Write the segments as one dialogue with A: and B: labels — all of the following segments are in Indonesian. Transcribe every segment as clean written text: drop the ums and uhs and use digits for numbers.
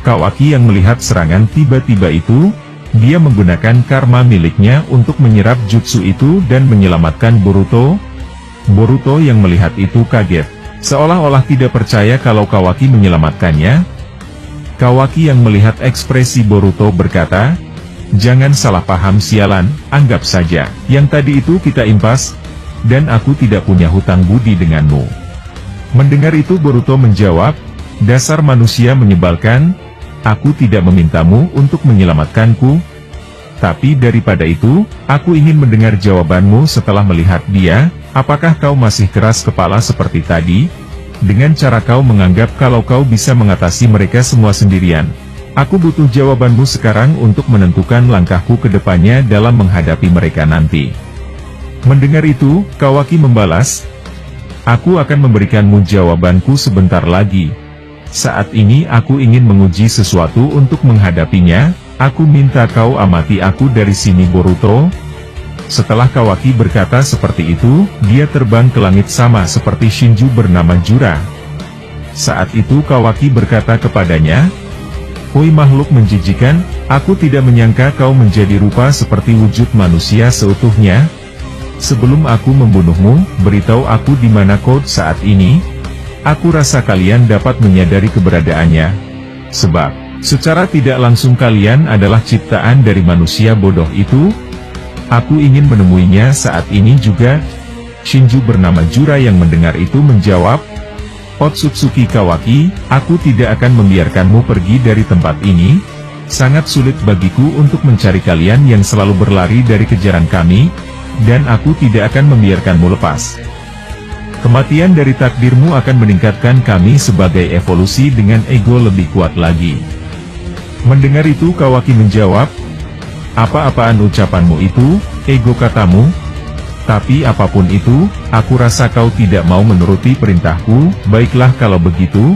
A: Kawaki yang melihat serangan tiba-tiba itu, dia menggunakan karma miliknya untuk menyerap jutsu itu dan menyelamatkan Boruto. Boruto yang melihat itu kaget, seolah-olah tidak percaya kalau Kawaki menyelamatkannya. Kawaki yang melihat ekspresi Boruto berkata, "Jangan salah paham sialan, anggap saja, yang tadi itu kita impas, dan aku tidak punya hutang budi denganmu." Mendengar itu Boruto menjawab, "Dasar manusia menyebalkan, aku tidak memintamu untuk menyelamatkanku. Tapi daripada itu, aku ingin mendengar jawabanmu setelah melihat dia. Apakah kau masih keras kepala seperti tadi? Dengan cara kau menganggap kalau kau bisa mengatasi mereka semua sendirian. Aku butuh jawabanmu sekarang untuk menentukan langkahku ke depannya dalam menghadapi mereka nanti." Mendengar itu, Kawaki membalas, "Aku akan memberikanmu jawabanku sebentar lagi. Saat ini aku ingin menguji sesuatu untuk menghadapinya, aku minta kau amati aku dari sini Boruto." Setelah Kawaki berkata seperti itu, dia terbang ke langit sama seperti Shinju bernama Jura. Saat itu Kawaki berkata kepadanya, "Oi makhluk menjijikan, aku tidak menyangka kau menjadi rupa seperti wujud manusia seutuhnya. Sebelum aku membunuhmu, beritahu aku di mana kau saat ini. Aku rasa kalian dapat menyadari keberadaannya. Sebab, secara tidak langsung kalian adalah ciptaan dari manusia bodoh itu. Aku ingin menemuinya saat ini juga." Shinju bernama Jura yang mendengar itu menjawab, "Otsutsuki Kawaki, aku tidak akan membiarkanmu pergi dari tempat ini. Sangat sulit bagiku untuk mencari kalian yang selalu berlari dari kejaran kami, dan aku tidak akan membiarkanmu lepas. Kematian dari takdirmu akan meningkatkan kami sebagai evolusi dengan ego lebih kuat lagi." Mendengar itu Kawaki menjawab, "Apa-apaan ucapanmu itu, ego katamu? Tapi apapun itu, aku rasa kau tidak mau menuruti perintahku. Baiklah kalau begitu.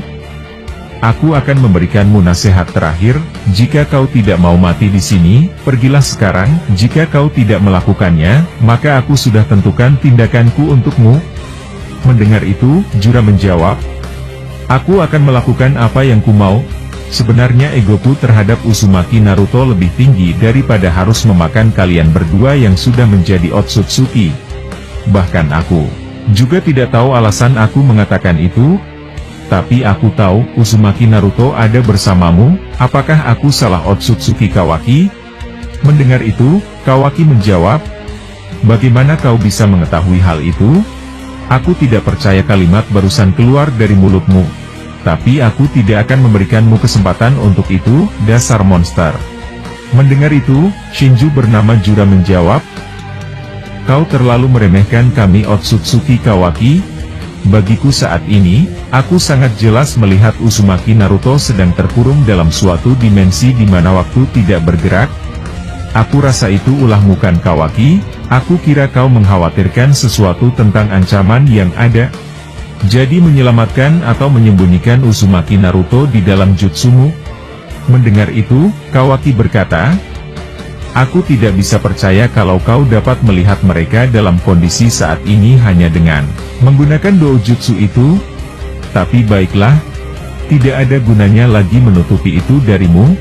A: Aku akan memberikanmu nasihat terakhir, jika kau tidak mau mati di sini, pergilah sekarang. Jika kau tidak melakukannya, maka aku sudah tentukan tindakanku untukmu." Mendengar itu, Jura menjawab, "Aku akan melakukan apa yang ku mau. Sebenarnya egoku terhadap Uzumaki Naruto lebih tinggi daripada harus memakan kalian berdua yang sudah menjadi Otsutsuki. Bahkan aku juga tidak tahu alasan aku mengatakan itu. Tapi aku tahu Uzumaki Naruto ada bersamamu. Apakah aku salah Otsutsuki Kawaki?" Mendengar itu, Kawaki menjawab, "Bagaimana kau bisa mengetahui hal itu? Aku tidak percaya kalimat barusan keluar dari mulutmu. Tapi aku tidak akan memberikanmu kesempatan untuk itu, dasar monster." Mendengar itu, Shinju bernama Jura menjawab, "Kau terlalu meremehkan kami Otsutsuki Kawaki. Bagiku saat ini, aku sangat jelas melihat Uzumaki Naruto sedang terkurung dalam suatu dimensi di mana waktu tidak bergerak. Aku rasa itu ulahmu kan Kawaki. Aku kira kau mengkhawatirkan sesuatu tentang ancaman yang ada. Jadi menyelamatkan atau menyembunyikan Uzumaki Naruto di dalam jutsumu?" Mendengar itu, Kawaki berkata, "Aku tidak bisa percaya kalau kau dapat melihat mereka dalam kondisi saat ini hanya dengan menggunakan doujutsu itu. Tapi baiklah, tidak ada gunanya lagi menutupi itu darimu.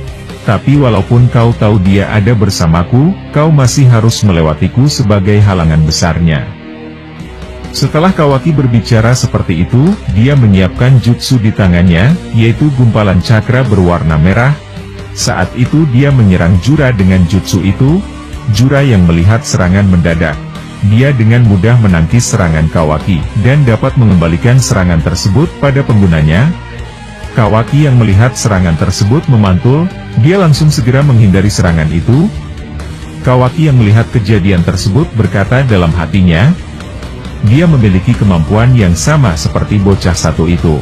A: Tapi walaupun kau tahu dia ada bersamaku, kau masih harus melewatiku sebagai halangan besarnya." Setelah Kawaki berbicara seperti itu, dia menyiapkan jutsu di tangannya, yaitu gumpalan cakra berwarna merah. Saat itu dia menyerang Jura dengan jutsu itu. Jura yang melihat serangan mendadak, dia dengan mudah menangkis serangan Kawaki, dan dapat mengembalikan serangan tersebut pada penggunanya. Kawaki yang melihat serangan tersebut memantul, dia langsung segera menghindari serangan itu. Kawaki yang melihat kejadian tersebut berkata dalam hatinya, dia memiliki kemampuan yang sama seperti bocah satu itu.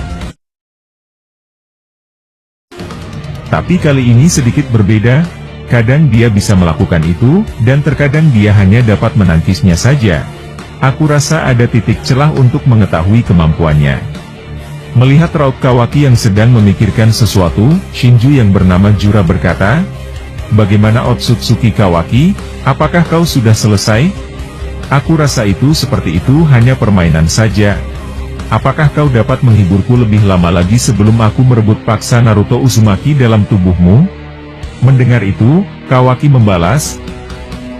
A: Tapi kali ini sedikit berbeda, kadang dia bisa melakukan itu, dan terkadang dia hanya dapat menangkisnya saja. Aku rasa ada titik celah untuk mengetahui kemampuannya. Melihat raut Kawaki yang sedang memikirkan sesuatu, Shinju yang bernama Jura berkata, "Bagaimana Otsutsuki Kawaki, apakah kau sudah selesai? Aku rasa itu seperti itu hanya permainan saja. Apakah kau dapat menghiburku lebih lama lagi sebelum aku merebut paksa Naruto Uzumaki dalam tubuhmu? Mendengar itu, Kawaki membalas,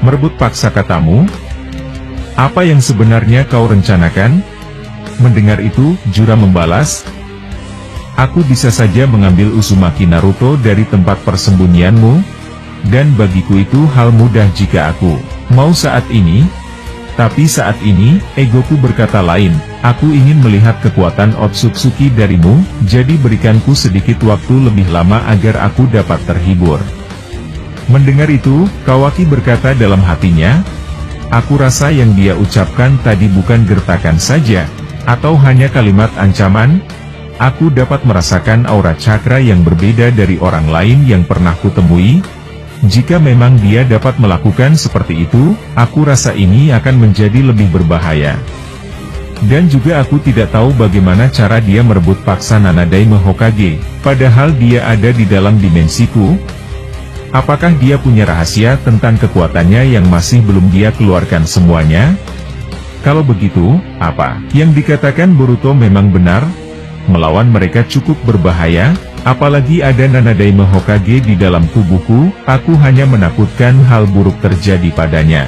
A: merebut paksa katamu? Apa yang sebenarnya kau rencanakan? Mendengar itu, Jura membalas, aku bisa saja mengambil Uzumaki Naruto dari tempat persembunyianmu, dan bagiku itu hal mudah jika aku mau saat ini. Tapi saat ini, egoku berkata lain, aku ingin melihat kekuatan Otsutsuki darimu, jadi berikanku sedikit waktu lebih lama agar aku dapat terhibur. Mendengar itu, Kawaki berkata dalam hatinya, aku rasa yang dia ucapkan tadi bukan gertakan saja, atau hanya kalimat ancaman. Aku dapat merasakan aura cakra yang berbeda dari orang lain yang pernah kutemui. Jika memang dia dapat melakukan seperti itu, aku rasa ini akan menjadi lebih berbahaya. Dan juga aku tidak tahu bagaimana cara dia merebut paksa Nanadaime Hokage, padahal dia ada di dalam dimensiku. Apakah dia punya rahasia tentang kekuatannya yang masih belum dia keluarkan semuanya? Kalau begitu, apa yang dikatakan Boruto memang benar? Melawan mereka cukup berbahaya. Apalagi ada Nanadaime Hokage di dalam tubuhku, aku hanya menakutkan hal buruk terjadi padanya.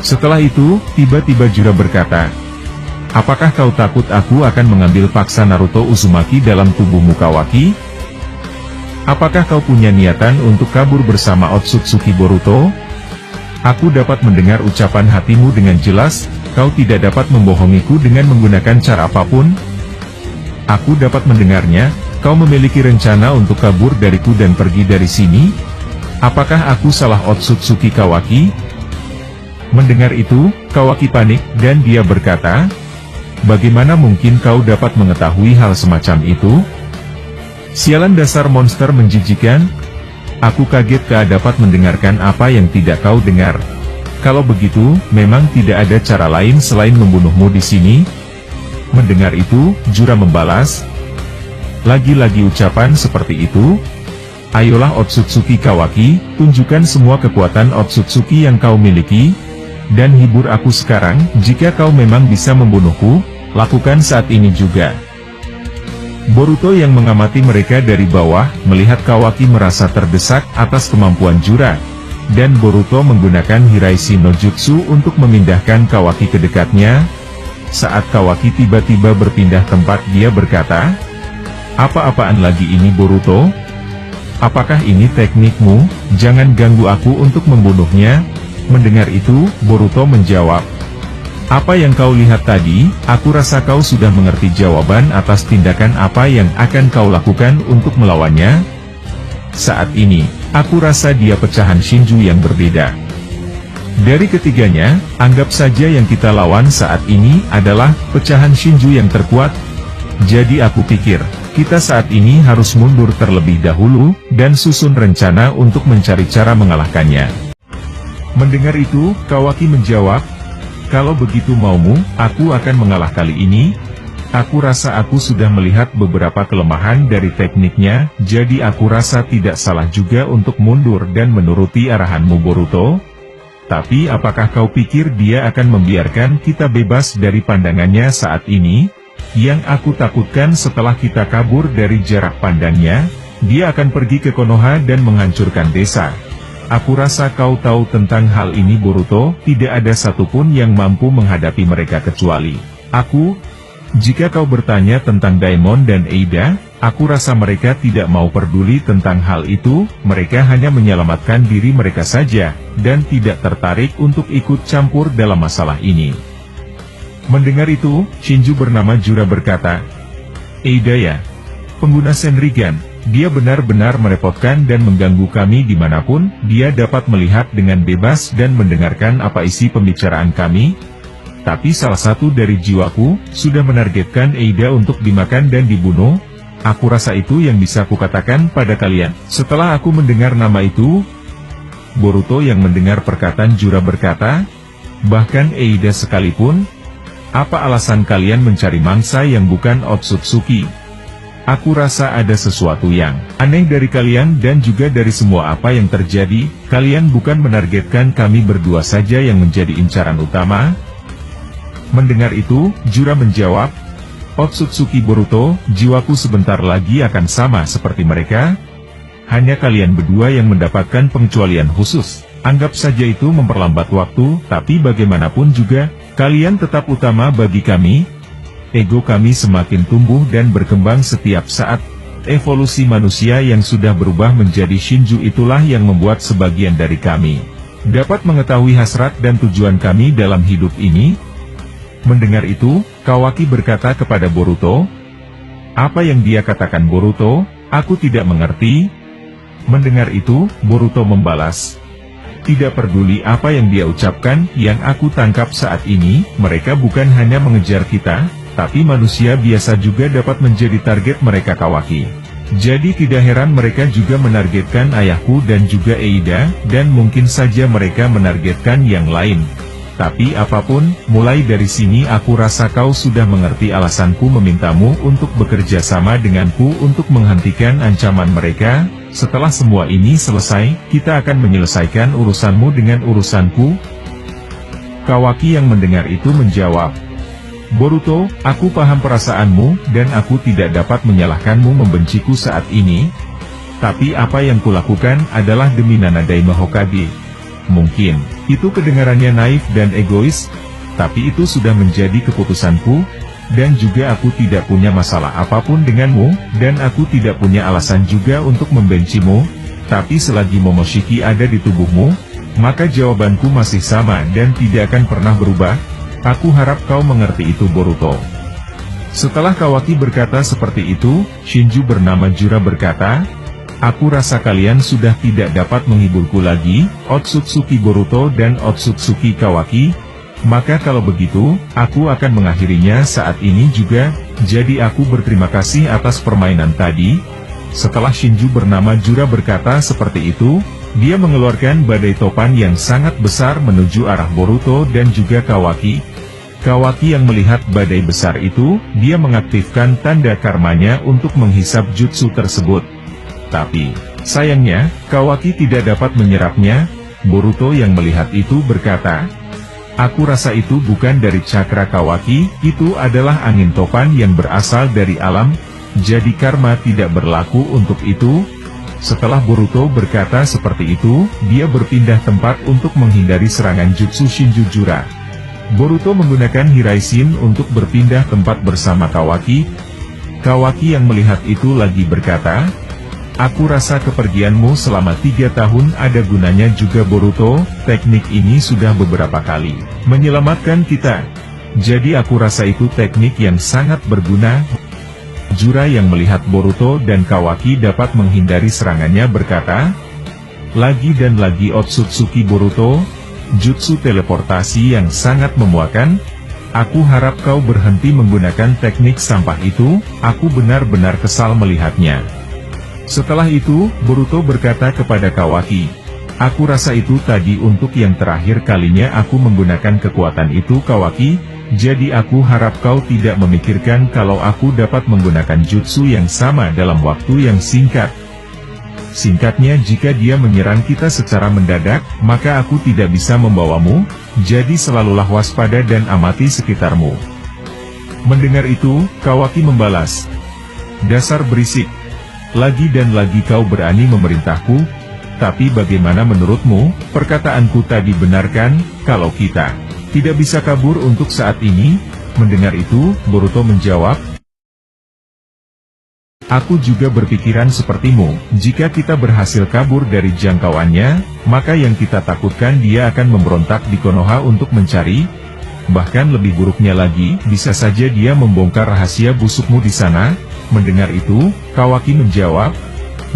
A: Setelah itu, tiba-tiba Jura berkata, apakah kau takut aku akan mengambil paksa Naruto Uzumaki dalam tubuhmu Kawaki? Apakah kau punya niatan untuk kabur bersama Otsutsuki Boruto? Aku dapat mendengar ucapan hatimu dengan jelas, kau tidak dapat membohongiku dengan menggunakan cara apapun. Aku dapat mendengarnya. Kau memiliki rencana untuk kabur dariku dan pergi dari sini? Apakah aku salah Otsutsuki Kawaki? Mendengar itu, Kawaki panik, dan dia berkata, bagaimana mungkin kau dapat mengetahui hal semacam itu? Sialan dasar monster menjijikan. Aku kaget kau dapat mendengarkan apa yang tidak kau dengar. Kalau begitu, memang tidak ada cara lain selain membunuhmu di sini? Mendengar itu, Jura membalas, lagi-lagi ucapan seperti itu? Ayolah Otsutsuki Kawaki, tunjukkan semua kekuatan Otsutsuki yang kau miliki, dan hibur aku sekarang. Jika kau memang bisa membunuhku, lakukan saat ini juga. Boruto yang mengamati mereka dari bawah, melihat Kawaki merasa terdesak atas kemampuan Jura, dan Boruto menggunakan Hiraishi no Jutsu untuk memindahkan Kawaki ke dekatnya. Saat Kawaki tiba-tiba berpindah tempat, dia berkata, apa-apaan lagi ini Boruto? Apakah ini teknikmu? Jangan ganggu aku untuk membunuhnya. Mendengar itu, Boruto menjawab, apa yang kau lihat tadi, aku rasa kau sudah mengerti jawaban atas tindakan apa yang akan kau lakukan untuk melawannya. Saat ini, aku rasa dia pecahan Shinju yang berbeda. Dari ketiganya, anggap saja yang kita lawan saat ini adalah pecahan Shinju yang terkuat. Jadi aku pikir, kita saat ini harus mundur terlebih dahulu, dan susun rencana untuk mencari cara mengalahkannya. Mendengar itu, Kawaki menjawab, kalau begitu maumu, aku akan mengalah kali ini. Aku rasa aku sudah melihat beberapa kelemahan dari tekniknya, jadi aku rasa tidak salah juga untuk mundur dan menuruti arahanmu Boruto. Tapi apakah kau pikir dia akan membiarkan kita bebas dari pandangannya saat ini? Yang aku takutkan setelah kita kabur dari jarak pandangnya, dia akan pergi ke Konoha dan menghancurkan desa. Aku rasa kau tahu tentang hal ini Boruto, tidak ada satupun yang mampu menghadapi mereka kecuali aku. Jika kau bertanya tentang Daimon dan Eida, aku rasa mereka tidak mau peduli tentang hal itu, mereka hanya menyelamatkan diri mereka saja, dan tidak tertarik untuk ikut campur dalam masalah ini. Mendengar itu, Shinju bernama Jura berkata, Eida ya, pengguna Senrigan, dia benar-benar merepotkan dan mengganggu kami dimanapun, dia dapat melihat dengan bebas dan mendengarkan apa isi pembicaraan kami. Tapi salah satu dari jiwaku, sudah menargetkan Eida untuk dimakan dan dibunuh. Aku rasa itu yang bisa kukatakan pada kalian. Setelah aku mendengar nama itu, Boruto yang mendengar perkataan Jura berkata, bahkan Eida sekalipun, apa alasan kalian mencari mangsa yang bukan Otsutsuki? Aku rasa ada sesuatu yang aneh dari kalian dan juga dari semua apa yang terjadi. Kalian bukan menargetkan kami berdua saja yang menjadi incaran utama? Mendengar itu, Jura menjawab, Otsutsuki Boruto, jiwaku sebentar lagi akan sama seperti mereka. Hanya kalian berdua yang mendapatkan pengecualian khusus. Anggap saja itu memperlambat waktu, tapi bagaimanapun juga, kalian tetap utama bagi kami. Ego kami semakin tumbuh dan berkembang setiap saat. Evolusi manusia yang sudah berubah menjadi Shinju itulah yang membuat sebagian dari kami dapat mengetahui hasrat dan tujuan kami dalam hidup ini. Mendengar itu, Kawaki berkata kepada Boruto. Apa yang dia katakan Boruto? Aku tidak mengerti. Mendengar itu, Boruto membalas. Tidak peduli apa yang dia ucapkan, yang aku tangkap saat ini, mereka bukan hanya mengejar kita, tapi manusia biasa juga dapat menjadi target mereka Kawaki. Jadi tidak heran mereka juga menargetkan ayahku dan juga Eida, dan mungkin saja mereka menargetkan yang lain. Tapi apapun, mulai dari sini aku rasa kau sudah mengerti alasanku memintamu untuk bekerja sama denganku untuk menghentikan ancaman mereka. Setelah semua ini selesai, kita akan menyelesaikan urusanmu dengan urusanku. Kawaki yang mendengar itu menjawab. Boruto, aku paham perasaanmu, dan aku tidak dapat menyalahkanmu membenciku saat ini. Tapi apa yang kulakukan adalah demi Nanadaima Hokage. Mungkin, itu kedengarannya naif dan egois, tapi itu sudah menjadi keputusanku, dan juga aku tidak punya masalah apapun denganmu, dan aku tidak punya alasan juga untuk membencimu. Tapi selagi Momoshiki ada di tubuhmu, maka jawabanku masih sama dan tidak akan pernah berubah. Aku harap kau mengerti itu Boruto. Setelah Kawaki berkata seperti itu, Shinju bernama Jura berkata, aku rasa kalian sudah tidak dapat menghiburku lagi, Otsutsuki Boruto dan Otsutsuki Kawaki. Maka kalau begitu, aku akan mengakhirinya saat ini juga, jadi aku berterima kasih atas permainan tadi. Setelah Shinju bernama Jura berkata seperti itu, dia mengeluarkan badai topan yang sangat besar menuju arah Boruto dan juga Kawaki. Kawaki yang melihat badai besar itu, dia mengaktifkan tanda karmanya untuk menghisap jutsu tersebut. Tapi, sayangnya, Kawaki tidak dapat menyerapnya. Boruto yang melihat itu berkata, aku rasa itu bukan dari cakra Kawaki, itu adalah angin topan yang berasal dari alam, jadi karma tidak berlaku untuk itu. Setelah Boruto berkata seperti itu, dia berpindah tempat untuk menghindari serangan jutsu Shinju Jura. Boruto menggunakan Hiraishin untuk berpindah tempat bersama Kawaki. Kawaki yang melihat itu lagi berkata, aku rasa kepergianmu selama 3 tahun ada gunanya juga Boruto, teknik ini sudah beberapa kali menyelamatkan kita. Jadi aku rasa itu teknik yang sangat berguna. Jura yang melihat Boruto dan Kawaki dapat menghindari serangannya berkata, lagi dan lagi Otsutsuki Boruto, jutsu teleportasi yang sangat memuakan. Aku harap kau berhenti menggunakan teknik sampah itu, aku benar-benar kesal melihatnya. Setelah itu, Boruto berkata kepada Kawaki, aku rasa itu tadi untuk yang terakhir kalinya aku menggunakan kekuatan itu Kawaki. Jadi aku harap kau tidak memikirkan kalau aku dapat menggunakan jutsu yang sama dalam waktu yang singkat. Singkatnya jika dia menyerang kita secara mendadak, maka aku tidak bisa membawamu, jadi selalulah waspada dan amati sekitarmu. Mendengar itu, Kawaki membalas, dasar berisik. Lagi dan lagi kau berani memerintahku, tapi bagaimana menurutmu, perkataanku tadi benarkan, kalau kita tidak bisa kabur untuk saat ini? Mendengar itu, Boruto menjawab, aku juga berpikiran sepertimu, jika kita berhasil kabur dari jangkauannya, maka yang kita takutkan dia akan memberontak di Konoha untuk mencari. Bahkan lebih buruknya lagi, bisa saja dia membongkar rahasia busukmu di sana. Mendengar itu, Kawaki menjawab,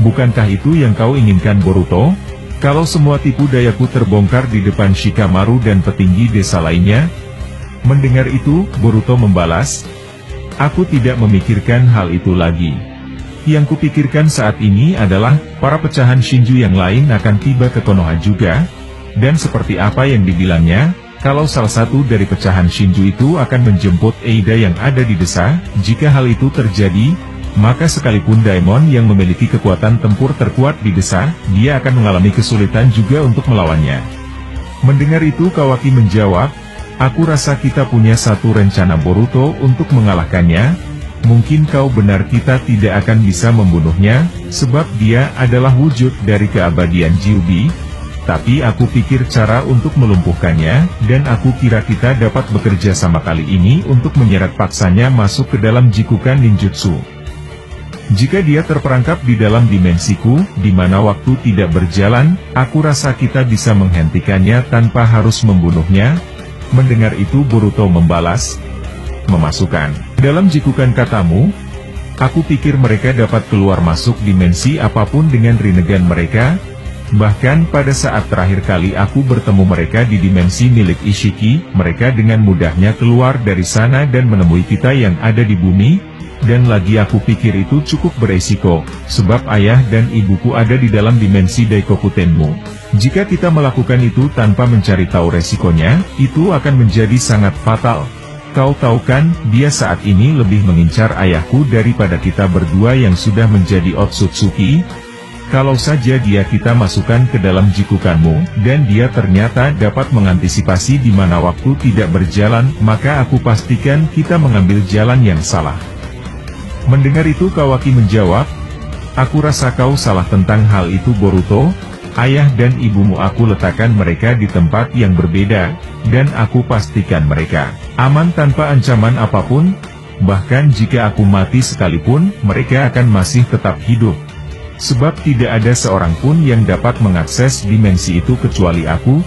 A: bukankah itu yang kau inginkan Boruto? Kalau semua tipu dayaku terbongkar di depan Shikamaru dan petinggi desa lainnya? Mendengar itu, Boruto membalas, aku tidak memikirkan hal itu lagi. Yang kupikirkan saat ini adalah, para pecahan Shinju yang lain akan tiba ke Konoha juga. Dan seperti apa yang dibilangnya, kalau salah satu dari pecahan Shinju itu akan menjemput Eida yang ada di desa, jika hal itu terjadi, maka sekalipun Daimon yang memiliki kekuatan tempur terkuat di desa, dia akan mengalami kesulitan juga untuk melawannya. Mendengar itu Kawaki menjawab, aku rasa kita punya satu rencana Boruto untuk mengalahkannya. Mungkin kau benar, kita tidak akan bisa membunuhnya, sebab dia adalah wujud dari keabadian Jiubi. Tapi aku pikir cara untuk melumpuhkannya, dan aku kira kita dapat bekerja sama kali ini untuk menyeret paksanya masuk ke dalam jikukan ninjutsu. Jika dia terperangkap di dalam dimensiku, di mana waktu tidak berjalan, aku rasa kita bisa menghentikannya tanpa harus membunuhnya. Mendengar itu Boruto membalas, memasukkan dalam jikukan katamu, aku pikir mereka dapat keluar masuk dimensi apapun dengan rinnegan mereka. Bahkan pada saat terakhir kali aku bertemu mereka di dimensi milik Ishiki, mereka dengan mudahnya keluar dari sana dan menemui kita yang ada di bumi. Dan lagi aku pikir itu cukup beresiko, sebab ayah dan ibuku ada di dalam dimensi Daikokutenmu. Jika kita melakukan itu tanpa mencari tahu resikonya, itu akan menjadi sangat fatal. Kau tahu kan, dia saat ini lebih mengincar ayahku daripada kita berdua yang sudah menjadi Otsutsuki. Kalau saja dia kita masukkan ke dalam jikukanmu, dan dia ternyata dapat mengantisipasi di mana waktu tidak berjalan, maka aku pastikan kita mengambil jalan yang salah. Mendengar itu Kawaki menjawab, aku rasa kau salah tentang hal itu Boruto. Ayah dan ibumu aku letakkan mereka di tempat yang berbeda, dan aku pastikan mereka aman tanpa ancaman apapun. Bahkan jika aku mati sekalipun, mereka akan masih tetap hidup. Sebab tidak ada seorang pun yang dapat mengakses dimensi itu kecuali aku.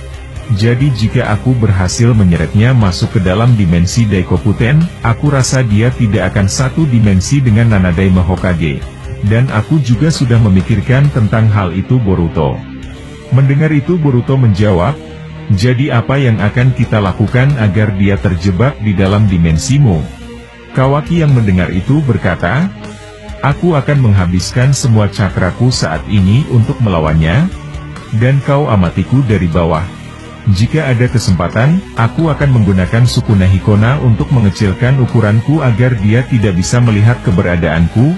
A: Jadi jika aku berhasil menyeretnya masuk ke dalam dimensi Daikokuten, aku rasa dia tidak akan satu dimensi dengan Nanadeima Hokage. Dan aku juga sudah memikirkan tentang hal itu Boruto. Mendengar itu Boruto menjawab, jadi apa yang akan kita lakukan agar dia terjebak di dalam dimensimu? Kawaki yang mendengar itu berkata, aku akan menghabiskan semua cakraku saat ini untuk melawannya, dan kau amatiku dari bawah. Jika ada kesempatan, aku akan menggunakan Sukuna Hikona untuk mengecilkan ukuranku agar dia tidak bisa melihat keberadaanku.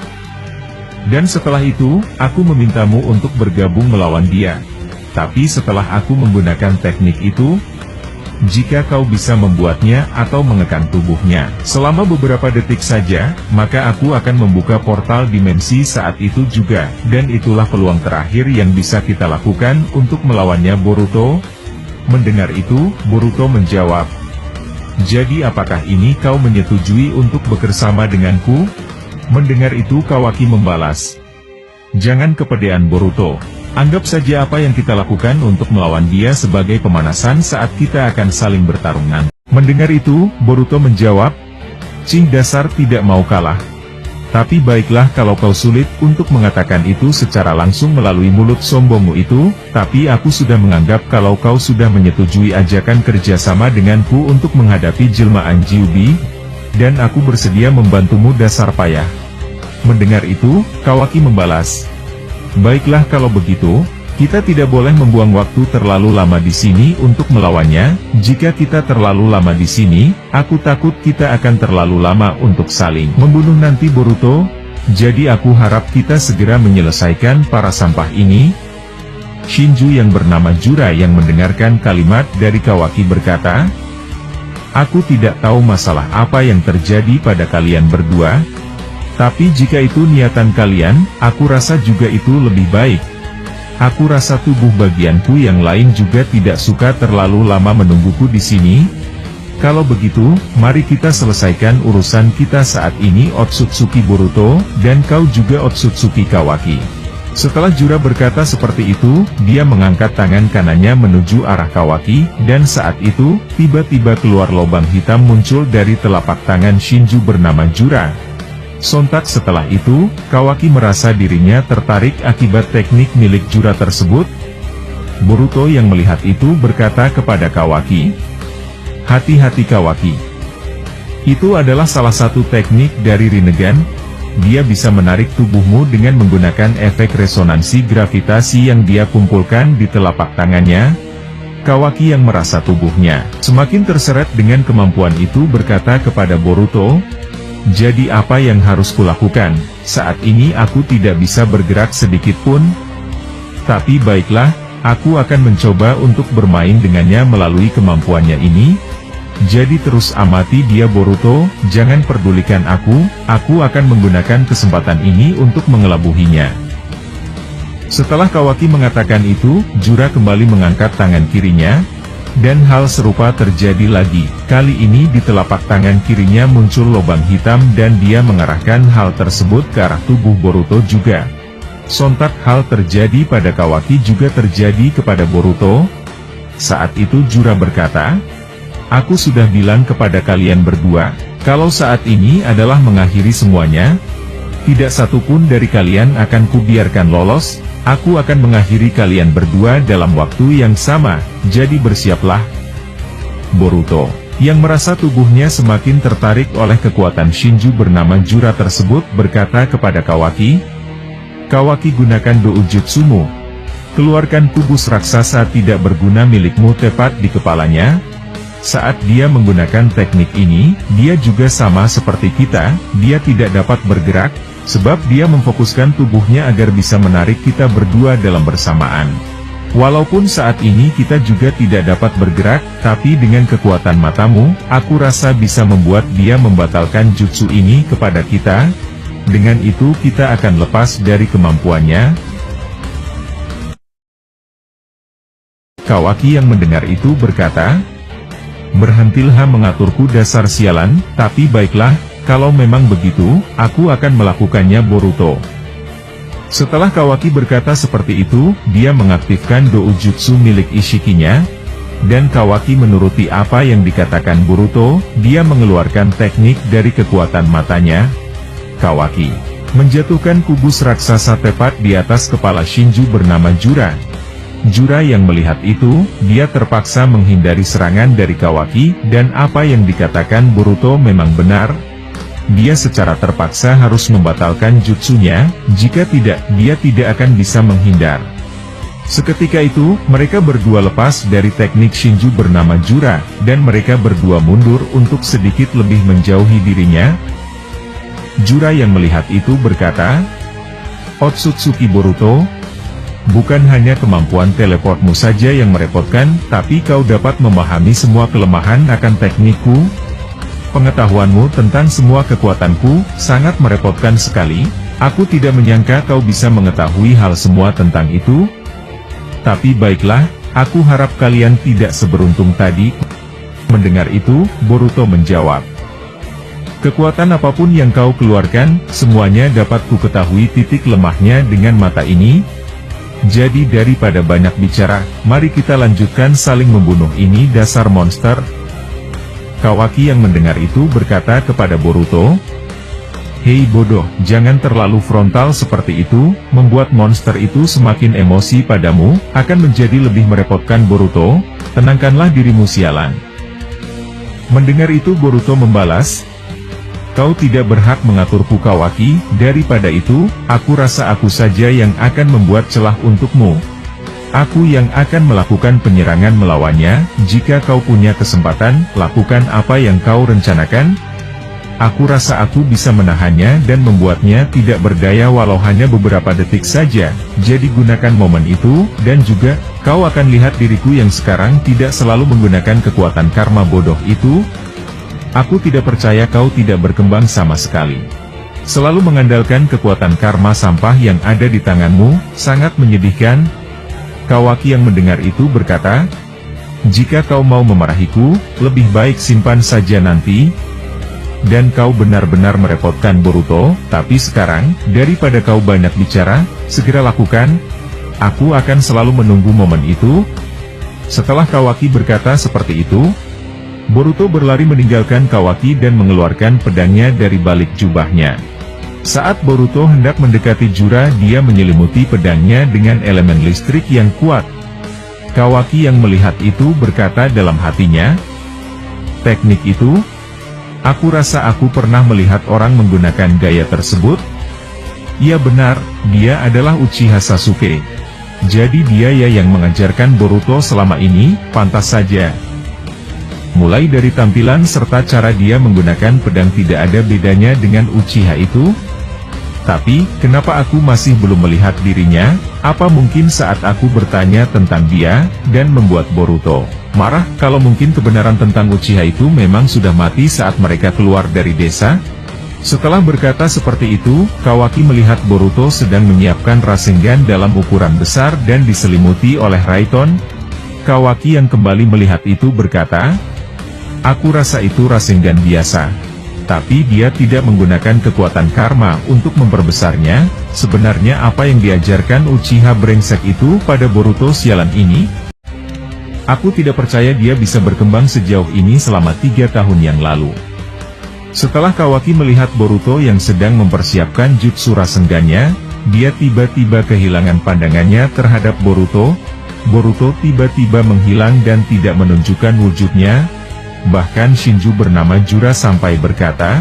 A: Dan setelah itu, aku memintamu untuk bergabung melawan dia. Tapi setelah aku menggunakan teknik itu, jika kau bisa membuatnya atau mengekang tubuhnya selama beberapa detik saja, maka aku akan membuka portal dimensi saat itu juga. Dan itulah peluang terakhir yang bisa kita lakukan untuk melawannya Boruto. Mendengar itu, Boruto menjawab, jadi apakah ini kau menyetujui untuk bekerjasama denganku? Mendengar itu Kawaki membalas, jangan kepedean Boruto. Anggap saja apa yang kita lakukan untuk melawan dia sebagai pemanasan saat kita akan saling bertarung nanti. Mendengar itu, Boruto menjawab, cing dasar tidak mau kalah. Tapi baiklah kalau kau sulit untuk mengatakan itu secara langsung melalui mulut sombongmu itu, tapi aku sudah menganggap kalau kau sudah menyetujui ajakan kerjasama denganku untuk menghadapi jelmaan Jiubi, dan aku bersedia membantumu dasar payah. Mendengar itu, Kawaki membalas, baiklah kalau begitu, kita tidak boleh membuang waktu terlalu lama di sini untuk melawannya. Jika kita terlalu lama di sini, aku takut kita akan terlalu lama untuk saling membunuh nanti Boruto. Jadi aku harap kita segera menyelesaikan para sampah ini. Shinju yang bernama Jura yang mendengarkan kalimat dari Kawaki berkata, aku tidak tahu masalah apa yang terjadi pada kalian berdua. Tapi jika itu niatan kalian, aku rasa juga itu lebih baik. Aku rasa tubuh bagianku yang lain juga tidak suka terlalu lama menungguku di sini. Kalau begitu, mari kita selesaikan urusan kita saat ini Otsutsuki Boruto, dan kau juga Otsutsuki Kawaki. Setelah Jura berkata seperti itu, dia mengangkat tangan kanannya menuju arah Kawaki, dan saat itu, tiba-tiba keluar lubang hitam muncul dari telapak tangan Shinju bernama Jura. Sontak setelah itu, Kawaki merasa dirinya tertarik akibat teknik milik Jura tersebut. Boruto yang melihat itu berkata kepada Kawaki, hati-hati Kawaki. Itu adalah salah satu teknik dari Rinnegan. Dia bisa menarik tubuhmu dengan menggunakan efek resonansi gravitasi yang dia kumpulkan di telapak tangannya. Kawaki yang merasa tubuhnya semakin terseret dengan kemampuan itu berkata kepada Boruto, jadi apa yang harus kulakukan? Saat ini aku tidak bisa bergerak sedikit pun. Tapi baiklah, aku akan mencoba untuk bermain dengannya melalui kemampuannya ini. Jadi terus amati dia Boruto, jangan pedulikan aku akan menggunakan kesempatan ini untuk mengelabuhinya. Setelah Kawaki mengatakan itu, Jura kembali mengangkat tangan kirinya, dan hal serupa terjadi lagi. Kali ini di telapak tangan kirinya muncul lubang hitam dan dia mengarahkan hal tersebut ke arah tubuh Boruto juga. Sontak hal terjadi pada Kawaki juga terjadi kepada Boruto. Saat itu Jura berkata, "Aku sudah bilang kepada kalian berdua, kalau saat ini adalah mengakhiri semuanya, tidak satupun dari kalian akan kubiarkan lolos, aku akan mengakhiri kalian berdua dalam waktu yang sama, jadi bersiaplah." Boruto, yang merasa tubuhnya semakin tertarik oleh kekuatan Shinju bernama Jura tersebut berkata kepada Kawaki, "Kawaki, gunakan doujutsumu. Keluarkan kubus raksasa tidak berguna milikmu tepat di kepalanya." Saat dia menggunakan teknik ini, dia juga sama seperti kita, dia tidak dapat bergerak, sebab dia memfokuskan tubuhnya agar bisa menarik kita berdua dalam bersamaan. Walaupun saat ini kita juga tidak dapat bergerak, tapi dengan kekuatan matamu, aku rasa bisa membuat dia membatalkan jutsu ini kepada kita. Dengan itu kita akan lepas dari kemampuannya. Kawaki yang mendengar itu berkata, "Berhentilah mengaturku dasar sialan, tapi baiklah, kalau memang begitu, aku akan melakukannya Boruto." Setelah Kawaki berkata seperti itu, dia mengaktifkan doujutsu milik Ishikinya, dan Kawaki menuruti apa yang dikatakan Boruto, dia mengeluarkan teknik dari kekuatan matanya. Kawaki menjatuhkan kubus raksasa tepat di atas kepala Shinju bernama Jura. Jura yang melihat itu, dia terpaksa menghindari serangan dari Kawaki, dan apa yang dikatakan Boruto memang benar. Dia secara terpaksa harus membatalkan jutsunya, jika tidak, dia tidak akan bisa menghindar. Seketika itu, mereka berdua lepas dari teknik Shinju bernama Jura, dan mereka berdua mundur untuk sedikit lebih menjauhi dirinya. Jura yang melihat itu berkata, "Otsutsuki Boruto, bukan hanya kemampuan teleportmu saja yang merepotkan, tapi kau dapat memahami semua kelemahan akan teknikku. Pengetahuanmu tentang semua kekuatanku sangat merepotkan sekali. Aku tidak menyangka kau bisa mengetahui hal semua tentang itu. Tapi baiklah, aku harap kalian tidak seberuntung tadi." Mendengar itu, Boruto menjawab, "Kekuatan apapun yang kau keluarkan, semuanya dapat ku ketahui titik lemahnya dengan mata ini. Jadi daripada banyak bicara, mari kita lanjutkan saling membunuh ini dasar monster." Kawaki yang mendengar itu berkata kepada Boruto, "Hei bodoh, jangan terlalu frontal seperti itu, membuat monster itu semakin emosi padamu, akan menjadi lebih merepotkan Boruto, tenangkanlah dirimu sialan." Mendengar itu Boruto membalas, "Kau tidak berhak mengaturku Kawaki, daripada itu, aku rasa aku saja yang akan membuat celah untukmu. Aku yang akan melakukan penyerangan melawannya, jika kau punya kesempatan, lakukan apa yang kau rencanakan. Aku rasa aku bisa menahannya dan membuatnya tidak berdaya walau hanya beberapa detik saja, jadi gunakan momen itu, dan juga, kau akan lihat diriku yang sekarang tidak selalu menggunakan kekuatan karma bodoh itu. Aku tidak percaya kau tidak berkembang sama sekali. Selalu mengandalkan kekuatan karma sampah yang ada di tanganmu, sangat menyedihkan." Kawaki yang mendengar itu berkata, "Jika kau mau memarahiku, lebih baik simpan saja nanti. Dan kau benar-benar merepotkan Boruto, tapi sekarang, daripada kau banyak bicara, segera lakukan. Aku akan selalu menunggu momen itu." Setelah Kawaki berkata seperti itu, Boruto berlari meninggalkan Kawaki dan mengeluarkan pedangnya dari balik jubahnya. Saat Boruto hendak mendekati Jura, dia menyelimuti pedangnya dengan elemen listrik yang kuat. Kawaki yang melihat itu berkata dalam hatinya, "Teknik itu? Aku rasa aku pernah melihat orang menggunakan gaya tersebut." Ya benar, dia adalah Uchiha Sasuke. Jadi dia yang mengajarkan Boruto selama ini, pantas saja. Mulai dari tampilan serta cara dia menggunakan pedang tidak ada bedanya dengan Uchiha itu. Tapi, kenapa aku masih belum melihat dirinya? Apa mungkin saat aku bertanya tentang dia, dan membuat Boruto Marah kalau mungkin kebenaran tentang Uchiha itu memang sudah mati saat mereka keluar dari desa? Setelah berkata seperti itu, Kawaki melihat Boruto sedang menyiapkan Rasengan dalam ukuran besar dan diselimuti oleh Raiton. Kawaki yang kembali melihat itu berkata, "Aku rasa itu Rasengan biasa. Tapi dia tidak menggunakan kekuatan karma untuk memperbesarnya. Sebenarnya apa yang diajarkan Uchiha brengsek itu pada Boruto sialan ini? Aku tidak percaya dia bisa berkembang sejauh ini selama 3 tahun yang lalu." Setelah Kawaki melihat Boruto yang sedang mempersiapkan jutsu Rasengannya, dia tiba-tiba kehilangan pandangannya terhadap Boruto. Boruto tiba-tiba menghilang dan tidak menunjukkan wujudnya. Bahkan Shinju bernama Jura sampai berkata,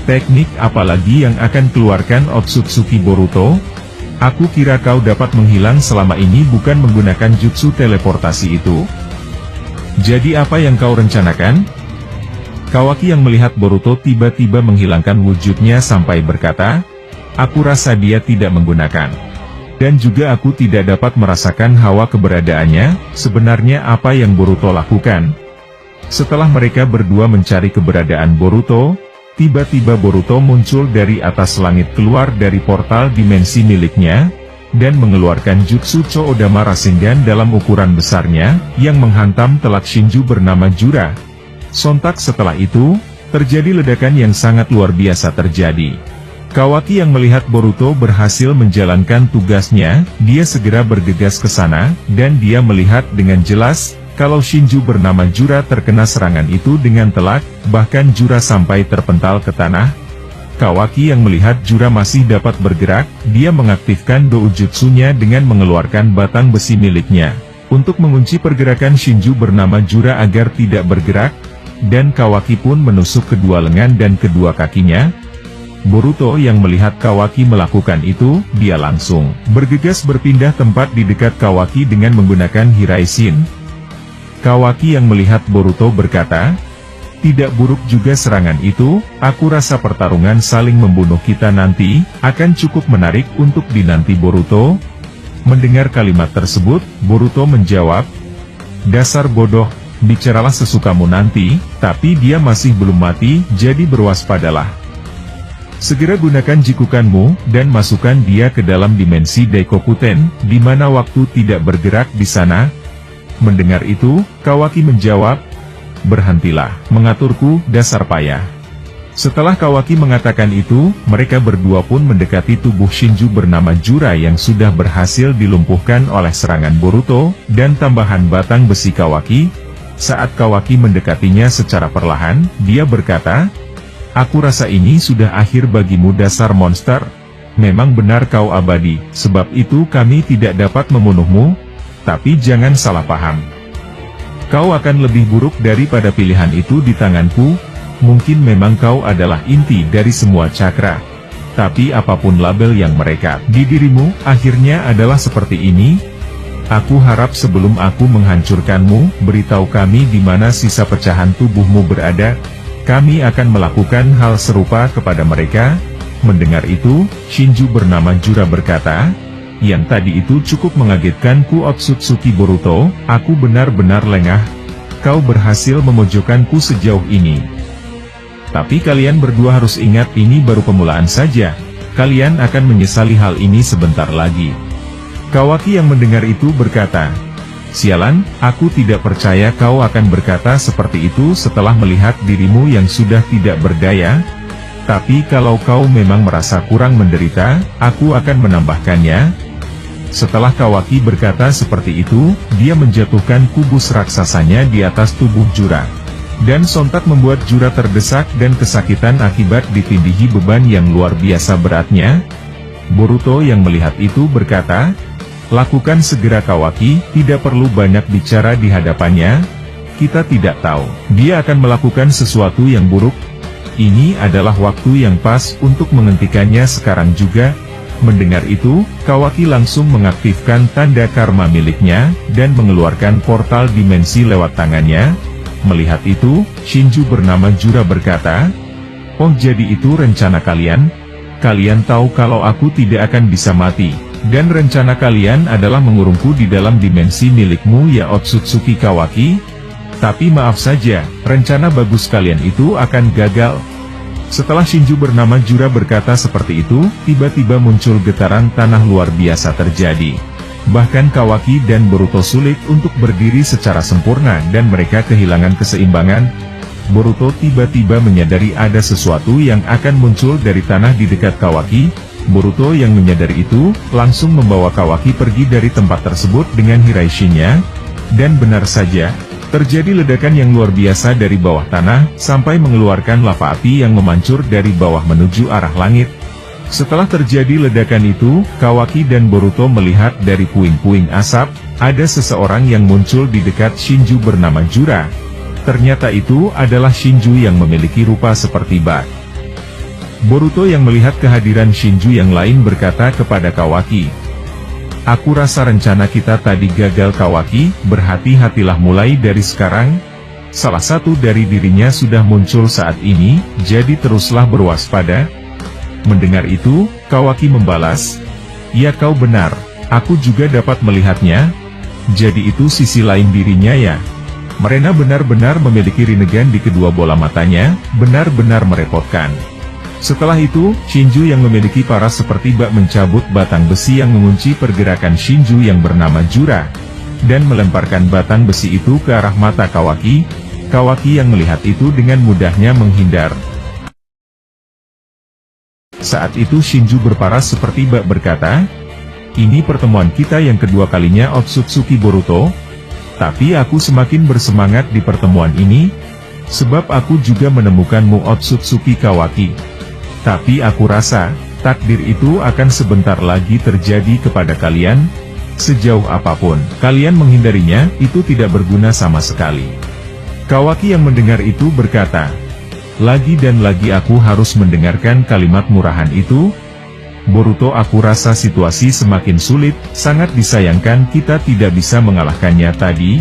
A: "Teknik apalagi yang akan keluarkan Otsutsuki Boruto? Aku kira kau dapat menghilang selama ini bukan menggunakan jutsu teleportasi itu. Jadi apa yang kau rencanakan?" Kawaki yang melihat Boruto tiba-tiba menghilangkan wujudnya sampai berkata, "Aku rasa dia tidak menggunakan. Dan juga aku tidak dapat merasakan hawa keberadaannya." Sebenarnya apa yang Boruto lakukan? Setelah mereka berdua mencari keberadaan Boruto, tiba-tiba Boruto muncul dari atas langit keluar dari portal dimensi miliknya, dan mengeluarkan jutsu Choodama Rasengan dalam ukuran besarnya, yang menghantam telak Shinju bernama Jura. Sontak setelah itu, terjadi ledakan yang sangat luar biasa terjadi. Kawaki yang melihat Boruto berhasil menjalankan tugasnya, dia segera bergegas ke sana, dan dia melihat dengan jelas, kalau Shinju bernama Jura terkena serangan itu dengan telak, bahkan Jura sampai terpental ke tanah. Kawaki yang melihat Jura masih dapat bergerak, dia mengaktifkan doujutsunya dengan mengeluarkan batang besi miliknya, untuk mengunci pergerakan Shinju bernama Jura agar tidak bergerak, dan Kawaki pun menusuk kedua lengan dan kedua kakinya. Boruto yang melihat Kawaki melakukan itu, dia langsung bergegas berpindah tempat di dekat Kawaki dengan menggunakan Hiraishin. Kawaki yang melihat Boruto berkata, "Tidak buruk juga serangan itu, aku rasa pertarungan saling membunuh kita nanti, akan cukup menarik untuk dinanti Boruto." Mendengar kalimat tersebut, Boruto menjawab, "Dasar bodoh, bicaralah sesukamu nanti, tapi dia masih belum mati, jadi berwaspadalah. Segera gunakan jikukanmu, dan masukkan dia ke dalam dimensi Daikokuten, di mana waktu tidak bergerak di sana." Mendengar itu, Kawaki menjawab, "Berhentilah mengaturku, dasar payah." Setelah Kawaki mengatakan itu, mereka berdua pun mendekati tubuh Shinju bernama Jura yang sudah berhasil dilumpuhkan oleh serangan Boruto, dan tambahan batang besi Kawaki. Saat Kawaki mendekatinya secara perlahan, dia berkata, "Aku rasa ini sudah akhir bagimu dasar monster. Memang benar kau abadi, sebab itu kami tidak dapat membunuhmu. Tapi jangan salah paham. Kau akan lebih buruk daripada pilihan itu di tanganku. Mungkin memang kau adalah inti dari semua cakra. Tapi apapun label yang mereka di dirimu, akhirnya adalah seperti ini. Aku harap sebelum aku menghancurkanmu, beritahu kami di mana sisa pecahan tubuhmu berada. Kami akan melakukan hal serupa kepada mereka." Mendengar itu, Shinju bernama Jura berkata, "Yang tadi itu cukup mengagetkanku Otsutsuki Boruto, aku benar-benar lengah. Kau berhasil memojokkanku sejauh ini. Tapi kalian berdua harus ingat ini baru pemulaan saja. Kalian akan menyesali hal ini sebentar lagi." Kawaki yang mendengar itu berkata, "Sialan, aku tidak percaya kau akan berkata seperti itu setelah melihat dirimu yang sudah tidak berdaya. Tapi kalau kau memang merasa kurang menderita, aku akan menambahkannya." Setelah Kawaki berkata seperti itu, dia menjatuhkan kubus raksasanya di atas tubuh Jura. Dan sontak membuat Jura terdesak dan kesakitan akibat ditindihi beban yang luar biasa beratnya. Boruto yang melihat itu berkata, "Lakukan segera Kawaki, tidak perlu banyak bicara di hadapannya. Kita tidak tahu, dia akan melakukan sesuatu yang buruk. Ini adalah waktu yang pas untuk menghentikannya sekarang juga." Mendengar itu, Kawaki langsung mengaktifkan tanda karma miliknya, dan mengeluarkan portal dimensi lewat tangannya. Melihat itu, Shinju bernama Jura berkata, "Oh jadi itu rencana kalian? Kalian tahu kalau aku tidak akan bisa mati, dan rencana kalian adalah mengurungku di dalam dimensi milikmu ya Otsutsuki Kawaki?" Tapi maaf saja, rencana bagus kalian itu akan gagal. Setelah Shinju bernama Jura berkata seperti itu, tiba-tiba muncul getaran tanah luar biasa terjadi. Bahkan Kawaki dan Boruto sulit untuk berdiri secara sempurna dan mereka kehilangan keseimbangan. Boruto tiba-tiba menyadari ada sesuatu yang akan muncul dari tanah di dekat Kawaki. Boruto yang menyadari itu, langsung membawa Kawaki pergi dari tempat tersebut dengan Hiraishinya. Dan benar saja, terjadi ledakan yang luar biasa dari bawah tanah, sampai mengeluarkan lava api yang memancur dari bawah menuju arah langit. Setelah terjadi ledakan itu, Kawaki dan Boruto melihat dari puing-puing asap, ada seseorang yang muncul di dekat Shinju bernama Jura. Ternyata itu adalah Shinju yang memiliki rupa seperti bak. Boruto yang melihat kehadiran Shinju yang lain berkata kepada Kawaki, "Aku rasa rencana kita tadi gagal Kawaki, berhati-hatilah mulai dari sekarang." Salah satu dari dirinya sudah muncul saat ini, jadi teruslah berwaspada. Mendengar itu, Kawaki membalas, "Ya kau benar, aku juga dapat melihatnya. Jadi itu sisi lain dirinya ya." Mereka benar-benar memiliki rinnegan di kedua bola matanya, benar-benar merepotkan. Setelah itu, Shinju yang memiliki paras seperti bak mencabut batang besi yang mengunci pergerakan Shinju yang bernama Jura, dan melemparkan batang besi itu ke arah mata Kawaki. Kawaki yang melihat itu dengan mudahnya menghindar. Saat itu Shinju berparas seperti bak berkata, "Ini pertemuan kita yang kedua kalinya Otsutsuki Boruto, tapi aku semakin bersemangat di pertemuan ini, sebab aku juga menemukanmu Otsutsuki Kawaki. Tapi aku rasa, takdir itu akan sebentar lagi terjadi kepada kalian. Sejauh apapun kalian menghindarinya, itu tidak berguna sama sekali." Kawaki yang mendengar itu berkata, "Lagi dan lagi aku harus mendengarkan kalimat murahan itu. Boruto, aku rasa situasi semakin sulit, sangat disayangkan kita tidak bisa mengalahkannya tadi.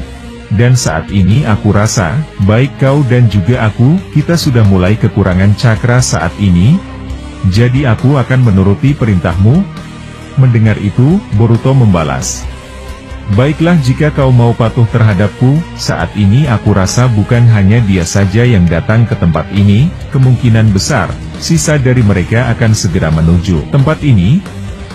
A: Dan saat ini aku rasa, baik kau dan juga aku, kita sudah mulai kekurangan cakra saat ini. Jadi aku akan menuruti perintahmu." Mendengar itu, Boruto membalas, "Baiklah jika kau mau patuh terhadapku, saat ini aku rasa bukan hanya dia saja yang datang ke tempat ini, kemungkinan besar, sisa dari mereka akan segera menuju tempat ini.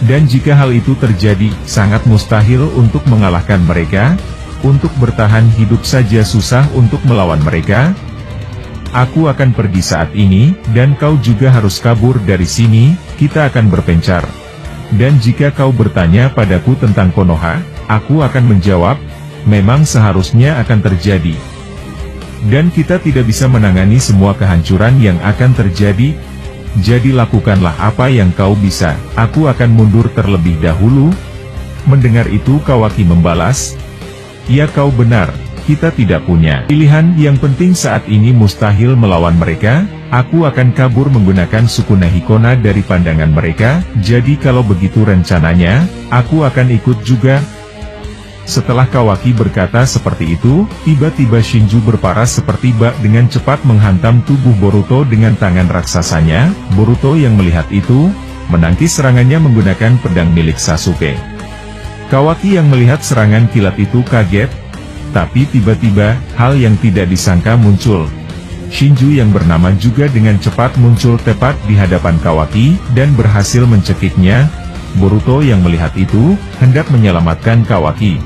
A: Dan jika hal itu terjadi, sangat mustahil untuk mengalahkan mereka. Untuk bertahan hidup saja susah untuk melawan mereka. Aku akan pergi saat ini, dan kau juga harus kabur dari sini, kita akan berpencar. Dan jika kau bertanya padaku tentang Konoha, aku akan menjawab, memang seharusnya akan terjadi. Dan kita tidak bisa menangani semua kehancuran yang akan terjadi. Jadi lakukanlah apa yang kau bisa, aku akan mundur terlebih dahulu." Mendengar itu Kawaki membalas, "Ya kau benar. Kita tidak punya pilihan, yang penting saat ini mustahil melawan mereka, aku akan kabur menggunakan Sukuna Hikona dari pandangan mereka, jadi kalau begitu rencananya, aku akan ikut juga." Setelah Kawaki berkata seperti itu, tiba-tiba Shinju berparas seperti bak dengan cepat menghantam tubuh Boruto dengan tangan raksasanya. Boruto yang melihat itu, menangkis serangannya menggunakan pedang milik Sasuke. Kawaki yang melihat serangan kilat itu kaget. Tapi tiba-tiba, hal yang tidak disangka muncul. Shinju yang bernama juga dengan cepat muncul tepat di hadapan Kawaki, dan berhasil mencekiknya. Boruto yang melihat itu, hendak menyelamatkan Kawaki.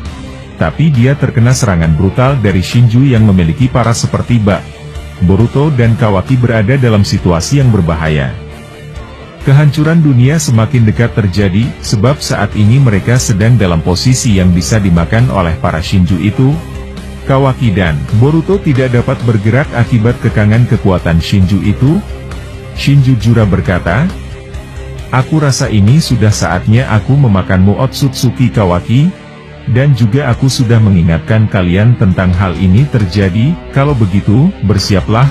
A: Tapi dia terkena serangan brutal dari Shinju yang memiliki paras seperti bak. Boruto dan Kawaki berada dalam situasi yang berbahaya. Kehancuran dunia semakin dekat terjadi, sebab saat ini mereka sedang dalam posisi yang bisa dimakan oleh para Shinju itu. Kawaki dan Boruto tidak dapat bergerak akibat kekangan kekuatan Shinju itu. Shinju Jura berkata, "Aku rasa ini sudah saatnya aku memakanmu Otsutsuki Kawaki. Dan juga aku sudah mengingatkan kalian tentang hal ini terjadi, kalau begitu, bersiaplah."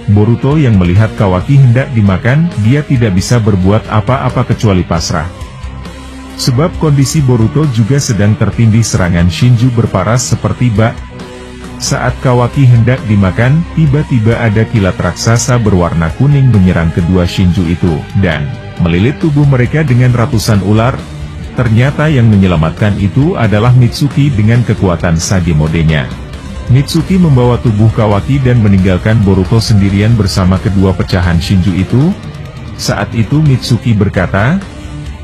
A: Boruto yang melihat Kawaki hendak dimakan, dia tidak bisa berbuat apa-apa kecuali pasrah. Sebab kondisi Boruto juga sedang tertindih serangan Shinju berparas seperti bak. Saat Kawaki hendak dimakan, tiba-tiba ada kilat raksasa berwarna kuning menyerang kedua Shinju itu, dan melilit tubuh mereka dengan ratusan ular. Ternyata yang menyelamatkan itu adalah Mitsuki dengan kekuatan Sage modenya. Mitsuki membawa tubuh Kawaki dan meninggalkan Boruto sendirian bersama kedua pecahan Shinju itu. Saat itu Mitsuki berkata,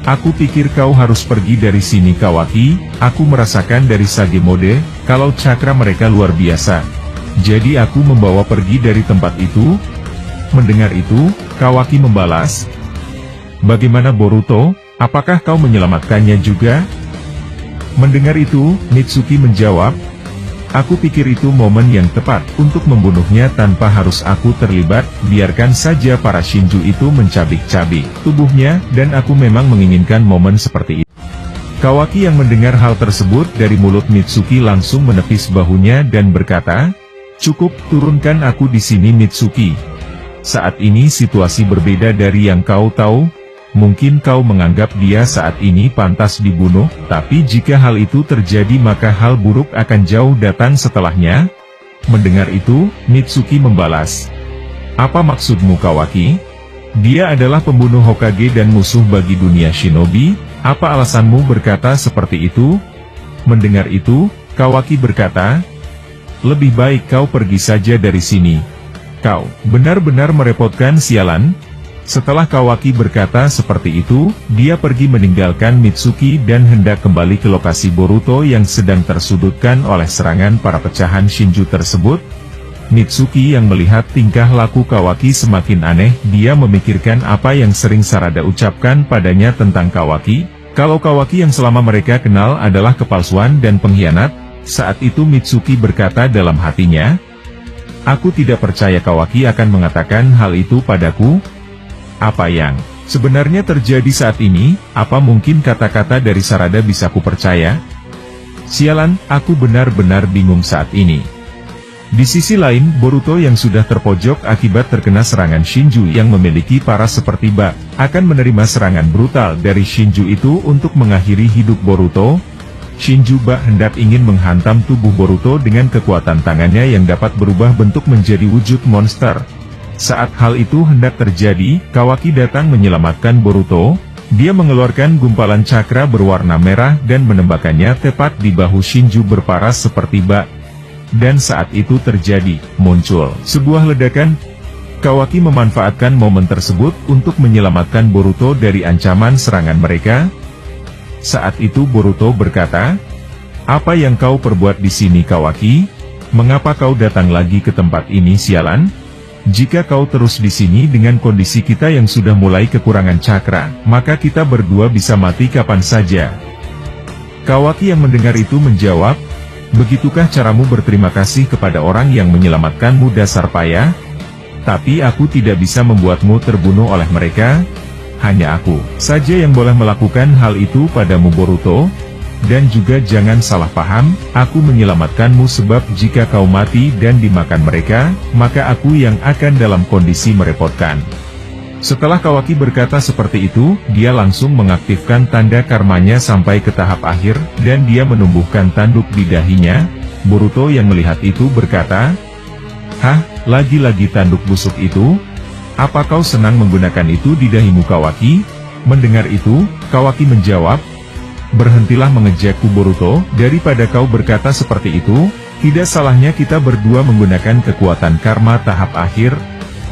A: "Aku pikir kau harus pergi dari sini Kawaki, aku merasakan dari Sage Mode, kalau cakra mereka luar biasa. Jadi aku membawa pergi dari tempat itu." Mendengar itu, Kawaki membalas, "Bagaimana Boruto, apakah kau menyelamatkannya juga?" Mendengar itu, Mitsuki menjawab, "Aku pikir itu momen yang tepat untuk membunuhnya tanpa harus aku terlibat, biarkan saja para Shinju itu mencabik-cabik tubuhnya, dan aku memang menginginkan momen seperti itu." Kawaki yang mendengar hal tersebut dari mulut Mitsuki langsung menepis bahunya dan berkata, "Cukup, turunkan aku di sini Mitsuki. Saat ini situasi berbeda dari yang kau tahu. Mungkin kau menganggap dia saat ini pantas dibunuh, tapi jika hal itu terjadi maka hal buruk akan jauh datang setelahnya." Mendengar itu, Mitsuki membalas, "Apa maksudmu Kawaki? Dia adalah pembunuh Hokage dan musuh bagi dunia shinobi, apa alasanmu berkata seperti itu?" Mendengar itu, Kawaki berkata, "Lebih baik kau pergi saja dari sini. Kau benar-benar merepotkan sialan." Setelah Kawaki berkata seperti itu, dia pergi meninggalkan Mitsuki dan hendak kembali ke lokasi Boruto yang sedang tersudutkan oleh serangan para pecahan Shinju tersebut. Mitsuki yang melihat tingkah laku Kawaki semakin aneh, dia memikirkan apa yang sering Sarada ucapkan padanya tentang Kawaki, kalau Kawaki yang selama mereka kenal adalah kepalsuan dan pengkhianat. Saat itu Mitsuki berkata dalam hatinya, "Aku tidak percaya Kawaki akan mengatakan hal itu padaku. Apa yang sebenarnya terjadi saat ini? Apa mungkin kata-kata dari Sarada bisa kupercaya? Sialan, aku benar-benar bingung saat ini." Di sisi lain, Boruto yang sudah terpojok akibat terkena serangan Shinju yang memiliki paras seperti bak, akan menerima serangan brutal dari Shinju itu untuk mengakhiri hidup Boruto. Shinju bak hendak ingin menghantam tubuh Boruto dengan kekuatan tangannya yang dapat berubah bentuk menjadi wujud monster. Saat hal itu hendak terjadi, Kawaki datang menyelamatkan Boruto. Dia mengeluarkan gumpalan cakra berwarna merah dan menembakkannya tepat di bahu Shinju berparas seperti bak. Dan saat itu terjadi, muncul sebuah ledakan. Kawaki memanfaatkan momen tersebut untuk menyelamatkan Boruto dari ancaman serangan mereka. Saat itu Boruto berkata, "Apa yang kau perbuat di sini Kawaki? Mengapa kau datang lagi ke tempat ini sialan? Jika kau terus di sini dengan kondisi kita yang sudah mulai kekurangan cakra, maka kita berdua bisa mati kapan saja." Kawaki yang mendengar itu menjawab, "Begitukah caramu berterima kasih kepada orang yang menyelamatkanmu dasar payah? Tapi aku tidak bisa membuatmu terbunuh oleh mereka. Hanya aku saja yang boleh melakukan hal itu padamu Boruto. Dan juga jangan salah paham, aku menyelamatkanmu sebab jika kau mati dan dimakan mereka, maka aku yang akan dalam kondisi merepotkan." Setelah Kawaki berkata seperti itu, dia langsung mengaktifkan tanda karmanya sampai ke tahap akhir, dan dia menumbuhkan tanduk di dahinya. Boruto yang melihat itu berkata, "Hah, lagi-lagi tanduk busuk itu? Apa kau senang menggunakan itu di dahimu Kawaki?" Mendengar itu, Kawaki menjawab, "Berhentilah mengejakku Boruto, daripada kau berkata seperti itu. Tidak salahnya kita berdua menggunakan kekuatan karma tahap akhir.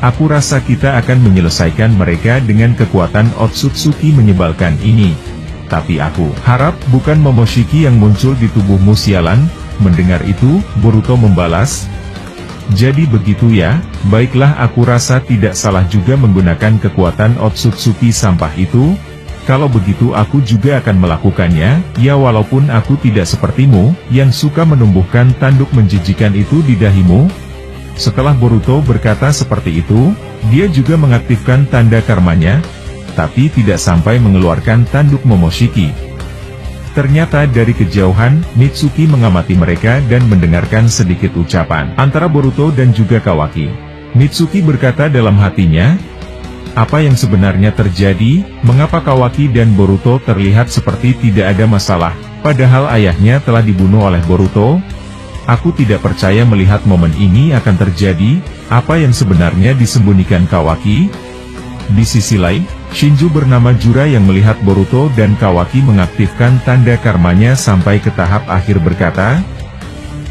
A: Aku rasa kita akan menyelesaikan mereka dengan kekuatan Otsutsuki menyebalkan ini. Tapi aku harap bukan Momoshiki yang muncul di tubuhmu sialan." Mendengar itu, Boruto membalas, "Jadi begitu ya, baiklah aku rasa tidak salah juga menggunakan kekuatan Otsutsuki sampah itu. Kalau begitu aku juga akan melakukannya, ya walaupun aku tidak sepertimu, yang suka menumbuhkan tanduk menjijikan itu di dahimu." Setelah Boruto berkata seperti itu, dia juga mengaktifkan tanda karmanya, tapi tidak sampai mengeluarkan tanduk Momoshiki. Ternyata dari kejauhan, Mitsuki mengamati mereka dan mendengarkan sedikit ucapan antara Boruto dan juga Kawaki. Mitsuki berkata dalam hatinya, "Apa yang sebenarnya terjadi? Mengapa Kawaki dan Boruto terlihat seperti tidak ada masalah, padahal ayahnya telah dibunuh oleh Boruto? Aku tidak percaya melihat momen ini akan terjadi. Apa yang sebenarnya disembunyikan Kawaki?" Di sisi lain, Shinju bernama Jura yang melihat Boruto dan Kawaki mengaktifkan tanda karmanya sampai ke tahap akhir berkata,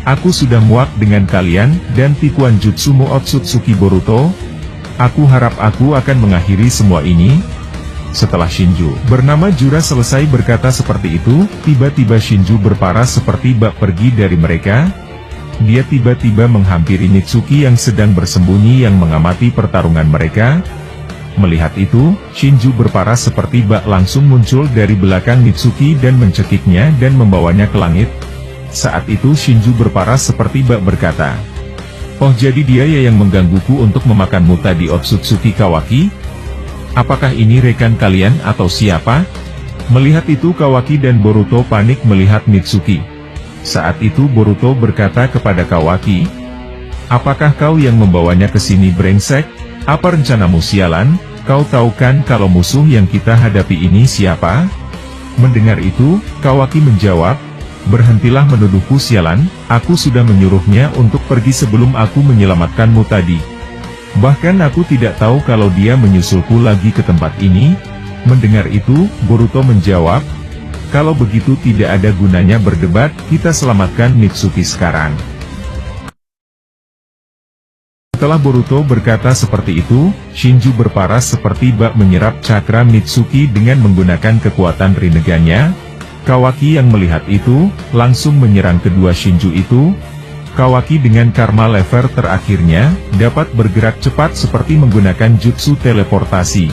A: Aku sudah muak dengan kalian, dan tipuan jutsumu Otsutsuki Boruto. Aku harap aku akan mengakhiri semua ini. Setelah Shinju bernama Jura selesai berkata seperti itu, tiba-tiba Shinju berparas seperti bak pergi dari mereka. Dia tiba-tiba menghampiri Mitsuki yang sedang bersembunyi yang mengamati pertarungan mereka. Melihat itu, Shinju berparas seperti bak langsung muncul dari belakang Mitsuki dan mencekiknya dan membawanya ke langit. Saat itu Shinju berparas seperti bak berkata, "Oh, jadi dia ya yang menggangguku untuk memakanmu tadi Otsutsuki Kawaki? Apakah ini rekan kalian atau siapa?" Melihat itu Kawaki dan Boruto panik melihat Mitsuki. Saat itu Boruto berkata kepada Kawaki, "Apakah kau yang membawanya ke sini brengsek? Apa rencanamu sialan? Kau tahu kan kalau musuh yang kita hadapi ini siapa?" Mendengar itu, Kawaki menjawab, "Berhentilah menuduhku sialan, aku sudah menyuruhnya untuk pergi sebelum aku menyelamatkanmu tadi. Bahkan aku tidak tahu kalau dia menyusulku lagi ke tempat ini." Mendengar itu, Boruto menjawab, "Kalau begitu tidak ada gunanya berdebat, kita selamatkan Mitsuki sekarang." Setelah Boruto berkata seperti itu, Shinju berparas seperti bak menyerap cakra Mitsuki dengan menggunakan kekuatan Rinnegan-nya. Kawaki yang melihat itu, langsung menyerang kedua Shinju itu. Kawaki dengan karma level terakhirnya, dapat bergerak cepat seperti menggunakan jutsu teleportasi.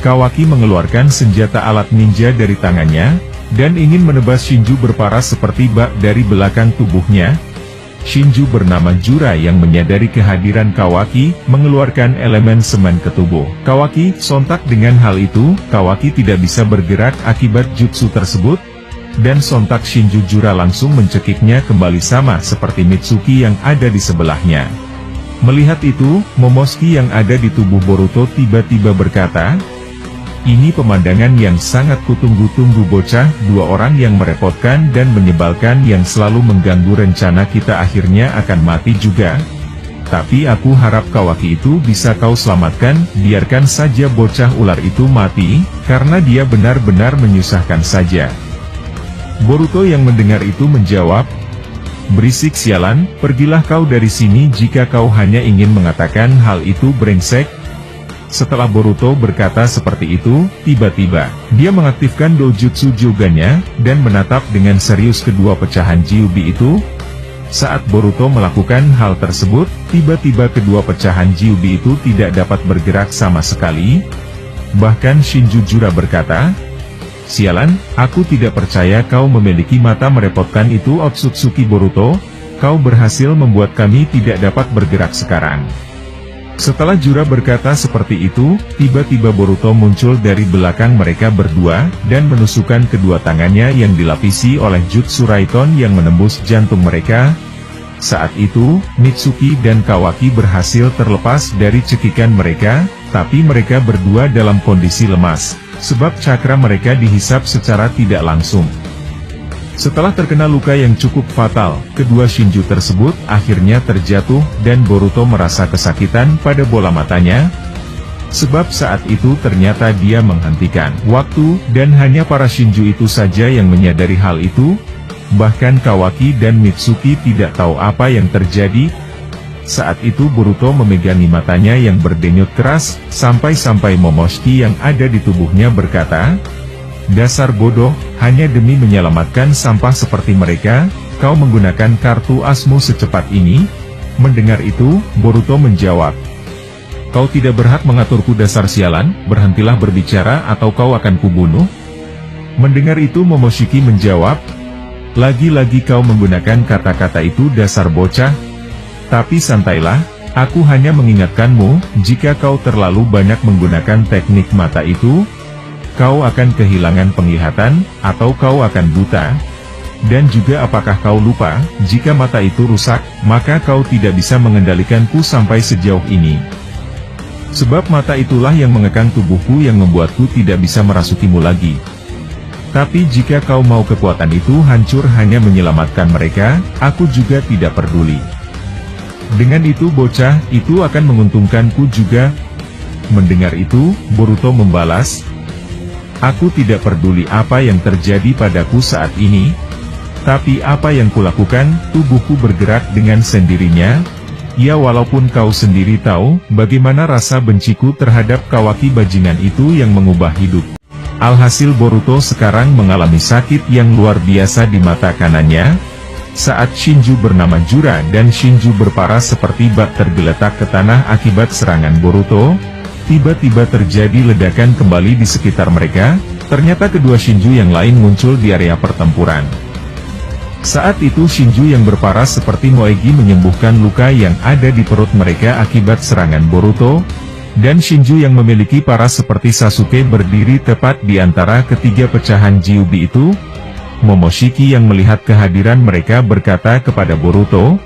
A: Kawaki mengeluarkan senjata alat ninja dari tangannya, dan ingin menebas Shinju berparas seperti bak dari belakang tubuhnya. Shinju bernama Jura yang menyadari kehadiran Kawaki, mengeluarkan elemen semen ke tubuh Kawaki. Sontak dengan hal itu, Kawaki tidak bisa bergerak akibat jutsu tersebut, dan sontak Shinju Jura langsung mencekiknya kembali sama seperti Mitsuki yang ada di sebelahnya. Melihat itu, Momoshiki yang ada di tubuh Boruto tiba-tiba berkata, "Ini pemandangan yang sangat kutunggu-tunggu bocah, dua orang yang merepotkan dan menyebalkan yang selalu mengganggu rencana kita akhirnya akan mati juga. Tapi aku harap Kawaki itu bisa kau selamatkan, biarkan saja bocah ular itu mati, karena dia benar-benar menyusahkan saja." Boruto yang mendengar itu menjawab, "Berisik sialan, pergilah kau dari sini jika kau hanya ingin mengatakan hal itu brengsek." Setelah Boruto berkata seperti itu, tiba-tiba, dia mengaktifkan dojutsu Jogan-nya, dan menatap dengan serius kedua pecahan Gyubi itu. Saat Boruto melakukan hal tersebut, tiba-tiba kedua pecahan Gyubi itu tidak dapat bergerak sama sekali. Bahkan Shinju Jura berkata, "Sialan, aku tidak percaya kau memiliki mata merepotkan itu Otsutsuki Boruto, kau berhasil membuat kami tidak dapat bergerak sekarang." Setelah Jura berkata seperti itu, tiba-tiba Boruto muncul dari belakang mereka berdua, dan menusukkan kedua tangannya yang dilapisi oleh Jutsu Raiton yang menembus jantung mereka. Saat itu, Mitsuki dan Kawaki berhasil terlepas dari cekikan mereka, tapi mereka berdua dalam kondisi lemas, sebab cakra mereka dihisap secara tidak langsung. Setelah terkena luka yang cukup fatal, kedua Shinju tersebut akhirnya terjatuh, dan Boruto merasa kesakitan pada bola matanya. Sebab saat itu ternyata dia menghentikan waktu, dan hanya para Shinju itu saja yang menyadari hal itu. Bahkan Kawaki dan Mitsuki tidak tahu apa yang terjadi. Saat itu Boruto memegangi matanya yang berdenyut keras, sampai-sampai Momoshiki yang ada di tubuhnya berkata, "Dasar bodoh, hanya demi menyelamatkan sampah seperti mereka, kau menggunakan kartu asmu secepat ini?" Mendengar itu, Boruto menjawab, "Kau tidak berhak mengaturku dasar sialan, berhentilah berbicara atau kau akan kubunuh." Mendengar itu Momoshiki menjawab, "Lagi-lagi kau menggunakan kata-kata itu dasar bocah. Tapi santailah, aku hanya mengingatkanmu, jika kau terlalu banyak menggunakan teknik mata itu, kau akan kehilangan penglihatan, atau kau akan buta. Dan juga apakah kau lupa, jika mata itu rusak, maka kau tidak bisa mengendalikanku sampai sejauh ini. Sebab mata itulah yang mengekang tubuhku yang membuatku tidak bisa merasukimu lagi. Tapi jika kau mau kekuatan itu hancur hanya menyelamatkan mereka, aku juga tidak peduli. Dengan itu bocah, itu akan menguntungkanku juga." Mendengar itu, Boruto membalas, "Aku tidak peduli apa yang terjadi padaku saat ini. Tapi apa yang kulakukan, tubuhku bergerak dengan sendirinya. Ya walaupun kau sendiri tahu, bagaimana rasa benciku terhadap Kawaki bajingan itu yang mengubah hidup. Alhasil Boruto sekarang mengalami sakit yang luar biasa di mata kanannya. Saat Shinju bernama Jura dan Shinju berparas seperti bak tergeletak ke tanah akibat serangan Boruto, tiba-tiba terjadi ledakan kembali di sekitar mereka. Ternyata kedua Shinju yang lain muncul di area pertempuran. Saat itu Shinju yang berparas seperti Moegi menyembuhkan luka yang ada di perut mereka akibat serangan Boruto, dan Shinju yang memiliki paras seperti Sasuke berdiri tepat di antara ketiga pecahan Gyubi itu. Momoshiki yang melihat kehadiran mereka berkata kepada Boruto,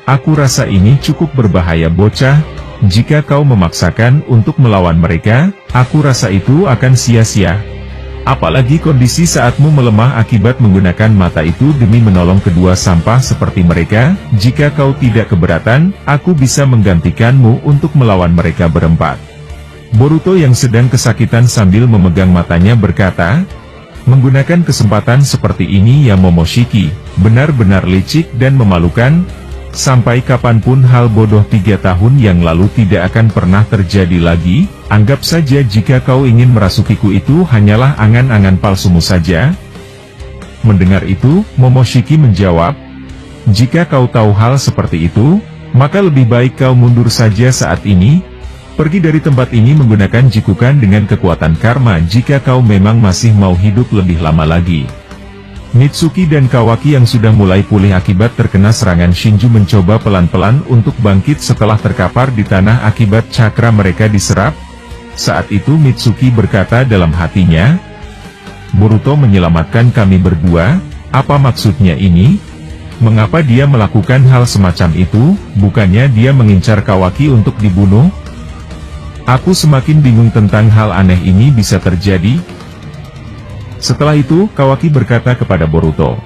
A: "Aku rasa ini cukup berbahaya bocah, jika kau memaksakan untuk melawan mereka, aku rasa itu akan sia-sia. Apalagi kondisi saatmu melemah akibat menggunakan mata itu demi menolong kedua sampah seperti mereka. Jika kau tidak keberatan, aku bisa menggantikanmu untuk melawan mereka berempat." Boruto yang sedang kesakitan sambil memegang matanya berkata, "Menggunakan kesempatan seperti ini ya Momoshiki, benar-benar licik dan memalukan. Sampai kapanpun hal bodoh 3 tahun yang lalu tidak akan pernah terjadi lagi. Anggap saja jika kau ingin merasukiku itu hanyalah angan-angan palsumu saja." Mendengar itu, Momoshiki menjawab, "Jika kau tahu hal seperti itu, maka lebih baik kau mundur saja saat ini. Pergi dari tempat ini menggunakan jikukan dengan kekuatan karma jika kau memang masih mau hidup lebih lama lagi." Mitsuki dan Kawaki yang sudah mulai pulih akibat terkena serangan Shinju mencoba pelan-pelan untuk bangkit setelah terkapar di tanah akibat cakra mereka diserap. Saat itu Mitsuki berkata dalam hatinya, "Boruto menyelamatkan kami berdua, apa maksudnya ini? Mengapa dia melakukan hal semacam itu? Bukannya dia mengincar Kawaki untuk dibunuh? Aku semakin bingung tentang hal aneh ini bisa terjadi." Setelah itu, Kawaki berkata kepada Boruto,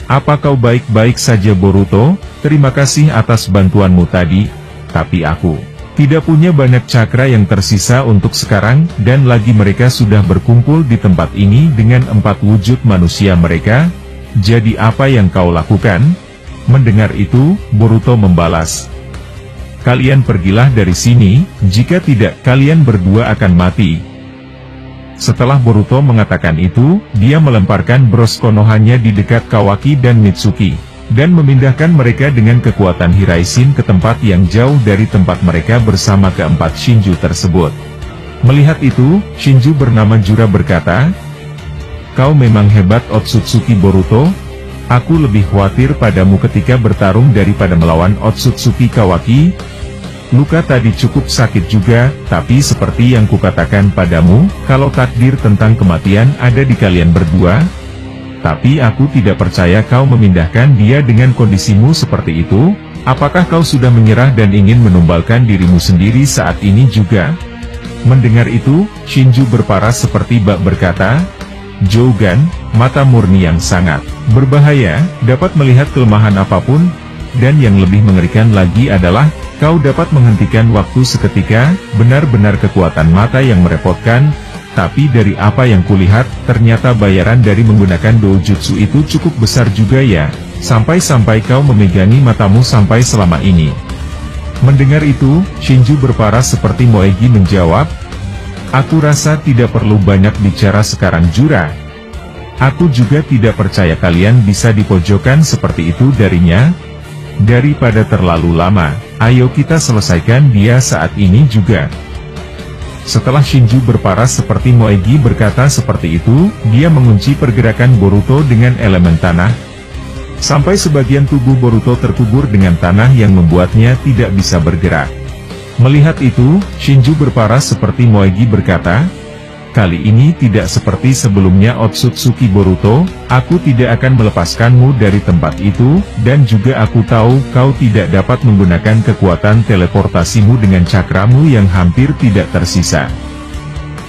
A: "Apa kau baik-baik saja Boruto? Terima kasih atas bantuanmu tadi, tapi aku tidak punya banyak cakra yang tersisa untuk sekarang, dan lagi mereka sudah berkumpul di tempat ini dengan 4 wujud manusia mereka. Jadi apa yang kau lakukan?" Mendengar itu, Boruto membalas, "Kalian pergilah dari sini, jika tidak kalian berdua akan mati." Setelah Boruto mengatakan itu, dia melemparkan bros Konohanya di dekat Kawaki dan Mitsuki, dan memindahkan mereka dengan kekuatan Hiraishin ke tempat yang jauh dari tempat mereka bersama keempat Shinju tersebut. Melihat itu, Shinju bernama Jura berkata, "Kau memang hebat Otsutsuki Boruto. Aku lebih khawatir padamu ketika bertarung daripada melawan Otsutsuki Kawaki. Luka tadi cukup sakit juga, tapi seperti yang kukatakan padamu, kalau takdir tentang kematian ada di kalian berdua. Tapi aku tidak percaya kau memindahkan dia dengan kondisimu seperti itu. Apakah kau sudah menyerah dan ingin menumbalkan dirimu sendiri saat ini juga?" Mendengar itu, Shinju berparas seperti bak berkata, "Jougan, mata murni yang sangat berbahaya, dapat melihat kelemahan apapun, dan yang lebih mengerikan lagi adalah, kau dapat menghentikan waktu seketika, benar-benar kekuatan mata yang merepotkan. Tapi dari apa yang kulihat, ternyata bayaran dari menggunakan doujutsu itu cukup besar juga ya, sampai-sampai kau memegangi matamu sampai selama ini." Mendengar itu, Shinju berparas seperti Moegi menjawab, "Aku rasa tidak perlu banyak bicara sekarang Jura. Aku juga tidak percaya kalian bisa dipojokkan seperti itu darinya. Daripada terlalu lama, ayo kita selesaikan dia saat ini juga." Setelah Shinju berparas seperti Moegi berkata seperti itu, dia mengunci pergerakan Boruto dengan elemen tanah. Sampai sebagian tubuh Boruto terkubur dengan tanah yang membuatnya tidak bisa bergerak. Melihat itu, Shinju berparas seperti Moegi berkata, "Kali ini tidak seperti sebelumnya Otsutsuki Boruto, aku tidak akan melepaskanmu dari tempat itu, dan juga aku tahu kau tidak dapat menggunakan kekuatan teleportasimu dengan cakramu yang hampir tidak tersisa."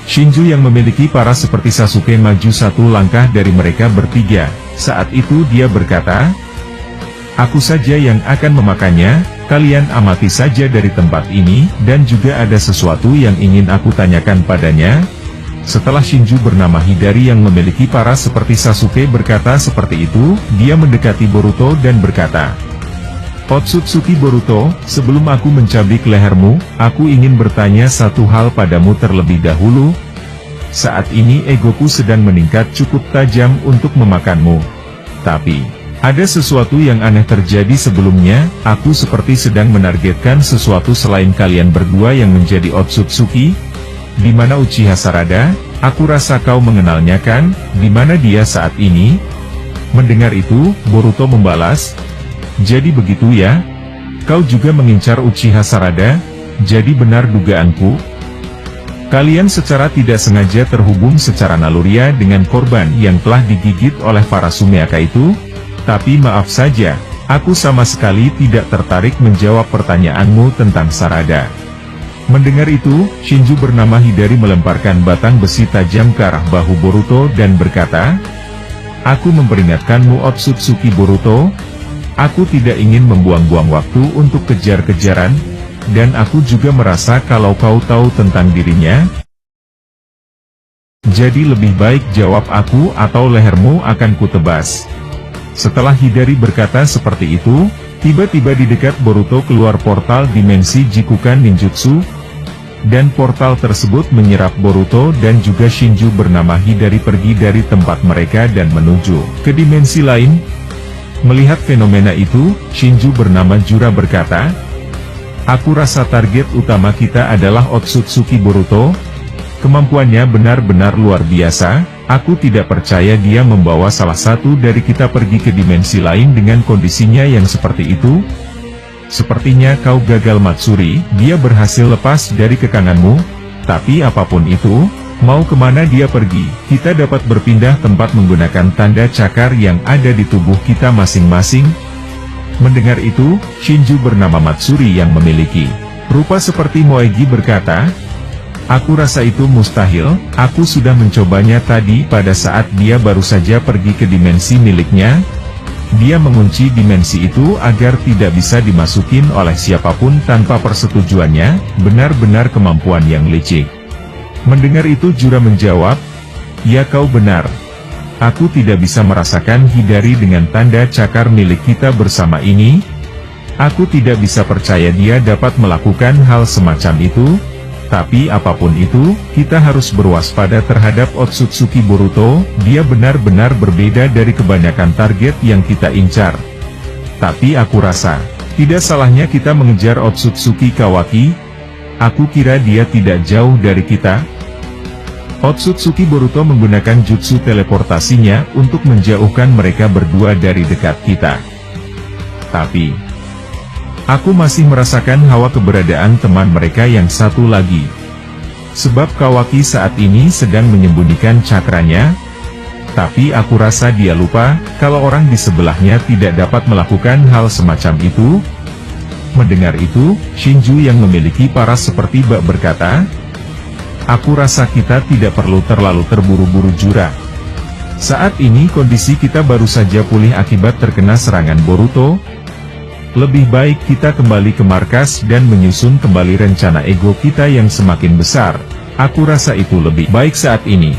A: Shinju yang memiliki paras seperti Sasuke maju 1 langkah dari mereka bertiga. Saat itu dia berkata, "Aku saja yang akan memakannya, kalian amati saja dari tempat ini, dan juga ada sesuatu yang ingin aku tanyakan padanya." Setelah Shinju bernama Hidari yang memiliki paras seperti Sasuke berkata seperti itu, dia mendekati Boruto dan berkata, "Otsutsuki Boruto, sebelum aku mencabik lehermu, aku ingin bertanya satu hal padamu terlebih dahulu. Saat ini egoku sedang meningkat cukup tajam untuk memakanmu. Tapi, ada sesuatu yang aneh terjadi sebelumnya, aku seperti sedang menargetkan sesuatu selain kalian berdua yang menjadi Otsutsuki. Di mana Uchiha Sarada? Aku rasa kau mengenalnya kan? Di mana dia saat ini?" Mendengar itu, Boruto membalas, "Jadi begitu ya? Kau juga mengincar Uchiha Sarada? Jadi benar dugaanku? Kalian secara tidak sengaja terhubung secara naluriah dengan korban yang telah digigit oleh para Sumeaka itu? Tapi maaf saja, aku sama sekali tidak tertarik menjawab pertanyaanmu tentang Sarada." Mendengar itu, Shinju bernama Hidari melemparkan batang besi tajam ke arah bahu Boruto dan berkata, "Aku memperingatkanmu Otsutsuki Boruto. Aku tidak ingin membuang-buang waktu untuk kejar-kejaran, dan aku juga merasa kalau kau tahu tentang dirinya. Jadi lebih baik jawab aku atau lehermu akan kutebas." Setelah Hidari berkata seperti itu, tiba-tiba di dekat Boruto keluar portal dimensi Jikukan Ninjutsu, dan portal tersebut menyerap Boruto dan juga Shinju bernama Hidari pergi dari tempat mereka dan menuju ke dimensi lain. Melihat fenomena itu, Shinju bernama Jura berkata, "Aku rasa target utama kita adalah Otsutsuki Boruto. Kemampuannya benar-benar luar biasa. Aku tidak percaya dia membawa salah satu dari kita pergi ke dimensi lain dengan kondisinya yang seperti itu. Sepertinya kau gagal Matsuri, dia berhasil lepas dari kekanganmu. Tapi apapun itu, mau kemana dia pergi, kita dapat berpindah tempat menggunakan tanda cakar yang ada di tubuh kita masing-masing." Mendengar itu, Shinju bernama Matsuri yang memiliki rupa seperti Moegi berkata, "Aku rasa itu mustahil, aku sudah mencobanya tadi pada saat dia baru saja pergi ke dimensi miliknya. Dia mengunci dimensi itu agar tidak bisa dimasukin oleh siapapun tanpa persetujuannya, benar-benar kemampuan yang licik." Mendengar itu Jura menjawab, "Ya kau benar. Aku tidak bisa merasakan Hidari dengan tanda cakar milik kita bersama ini. Aku tidak bisa percaya dia dapat melakukan hal semacam itu. Tapi apapun itu, kita harus berwaspada terhadap Otsutsuki Boruto, dia benar-benar berbeda dari kebanyakan target yang kita incar. Tapi aku rasa, tidak salahnya kita mengejar Otsutsuki Kawaki. Aku kira dia tidak jauh dari kita." Otsutsuki Boruto menggunakan jutsu teleportasinya untuk menjauhkan mereka berdua dari dekat kita. Tapi aku masih merasakan hawa keberadaan teman mereka yang satu lagi. Sebab Kawaki saat ini sedang menyembunyikan cakranya. Tapi aku rasa dia lupa, kalau orang di sebelahnya tidak dapat melakukan hal semacam itu. Mendengar itu, Shinju yang memiliki paras seperti bak berkata, "Aku rasa kita tidak perlu terlalu terburu-buru Jura. Saat ini kondisi kita baru saja pulih akibat terkena serangan Boruto. Lebih baik kita kembali ke markas dan menyusun kembali rencana ego kita yang semakin besar. Aku rasa itu lebih baik saat ini."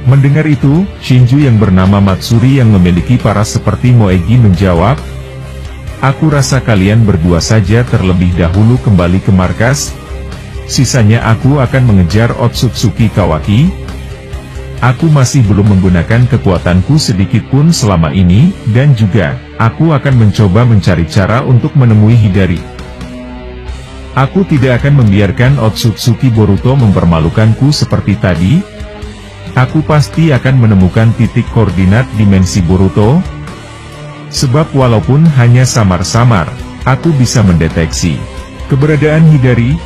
A: Mendengar itu, Shinju yang bernama Matsuri yang memiliki paras seperti Moegi menjawab, "Aku rasa kalian berdua saja terlebih dahulu kembali ke markas. Sisanya aku akan mengejar Otsutsuki Kawaki. Aku masih belum menggunakan kekuatanku sedikitpun selama ini, dan juga, aku akan mencoba mencari cara untuk menemui Hidari. Aku tidak akan membiarkan Otsutsuki Boruto mempermalukanku seperti tadi. Aku pasti akan menemukan titik koordinat dimensi Boruto. Sebab walaupun hanya samar-samar, aku bisa mendeteksi keberadaan Hidari.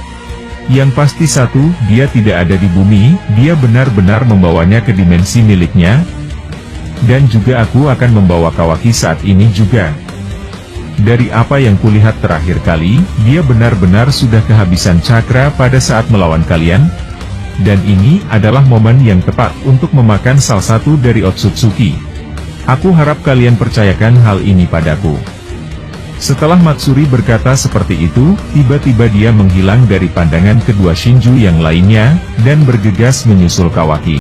A: Yang pasti satu, dia tidak ada di bumi, dia benar-benar membawanya ke dimensi miliknya. Dan juga aku akan membawa Kawaki saat ini juga. Dari apa yang kulihat terakhir kali, dia benar-benar sudah kehabisan cakra pada saat melawan kalian. Dan ini adalah momen yang tepat untuk memakan salah satu dari Otsutsuki. Aku harap kalian percayakan hal ini padaku." Setelah Matsuri berkata seperti itu, tiba-tiba dia menghilang dari pandangan kedua Shinju yang lainnya, dan bergegas menyusul Kawaki.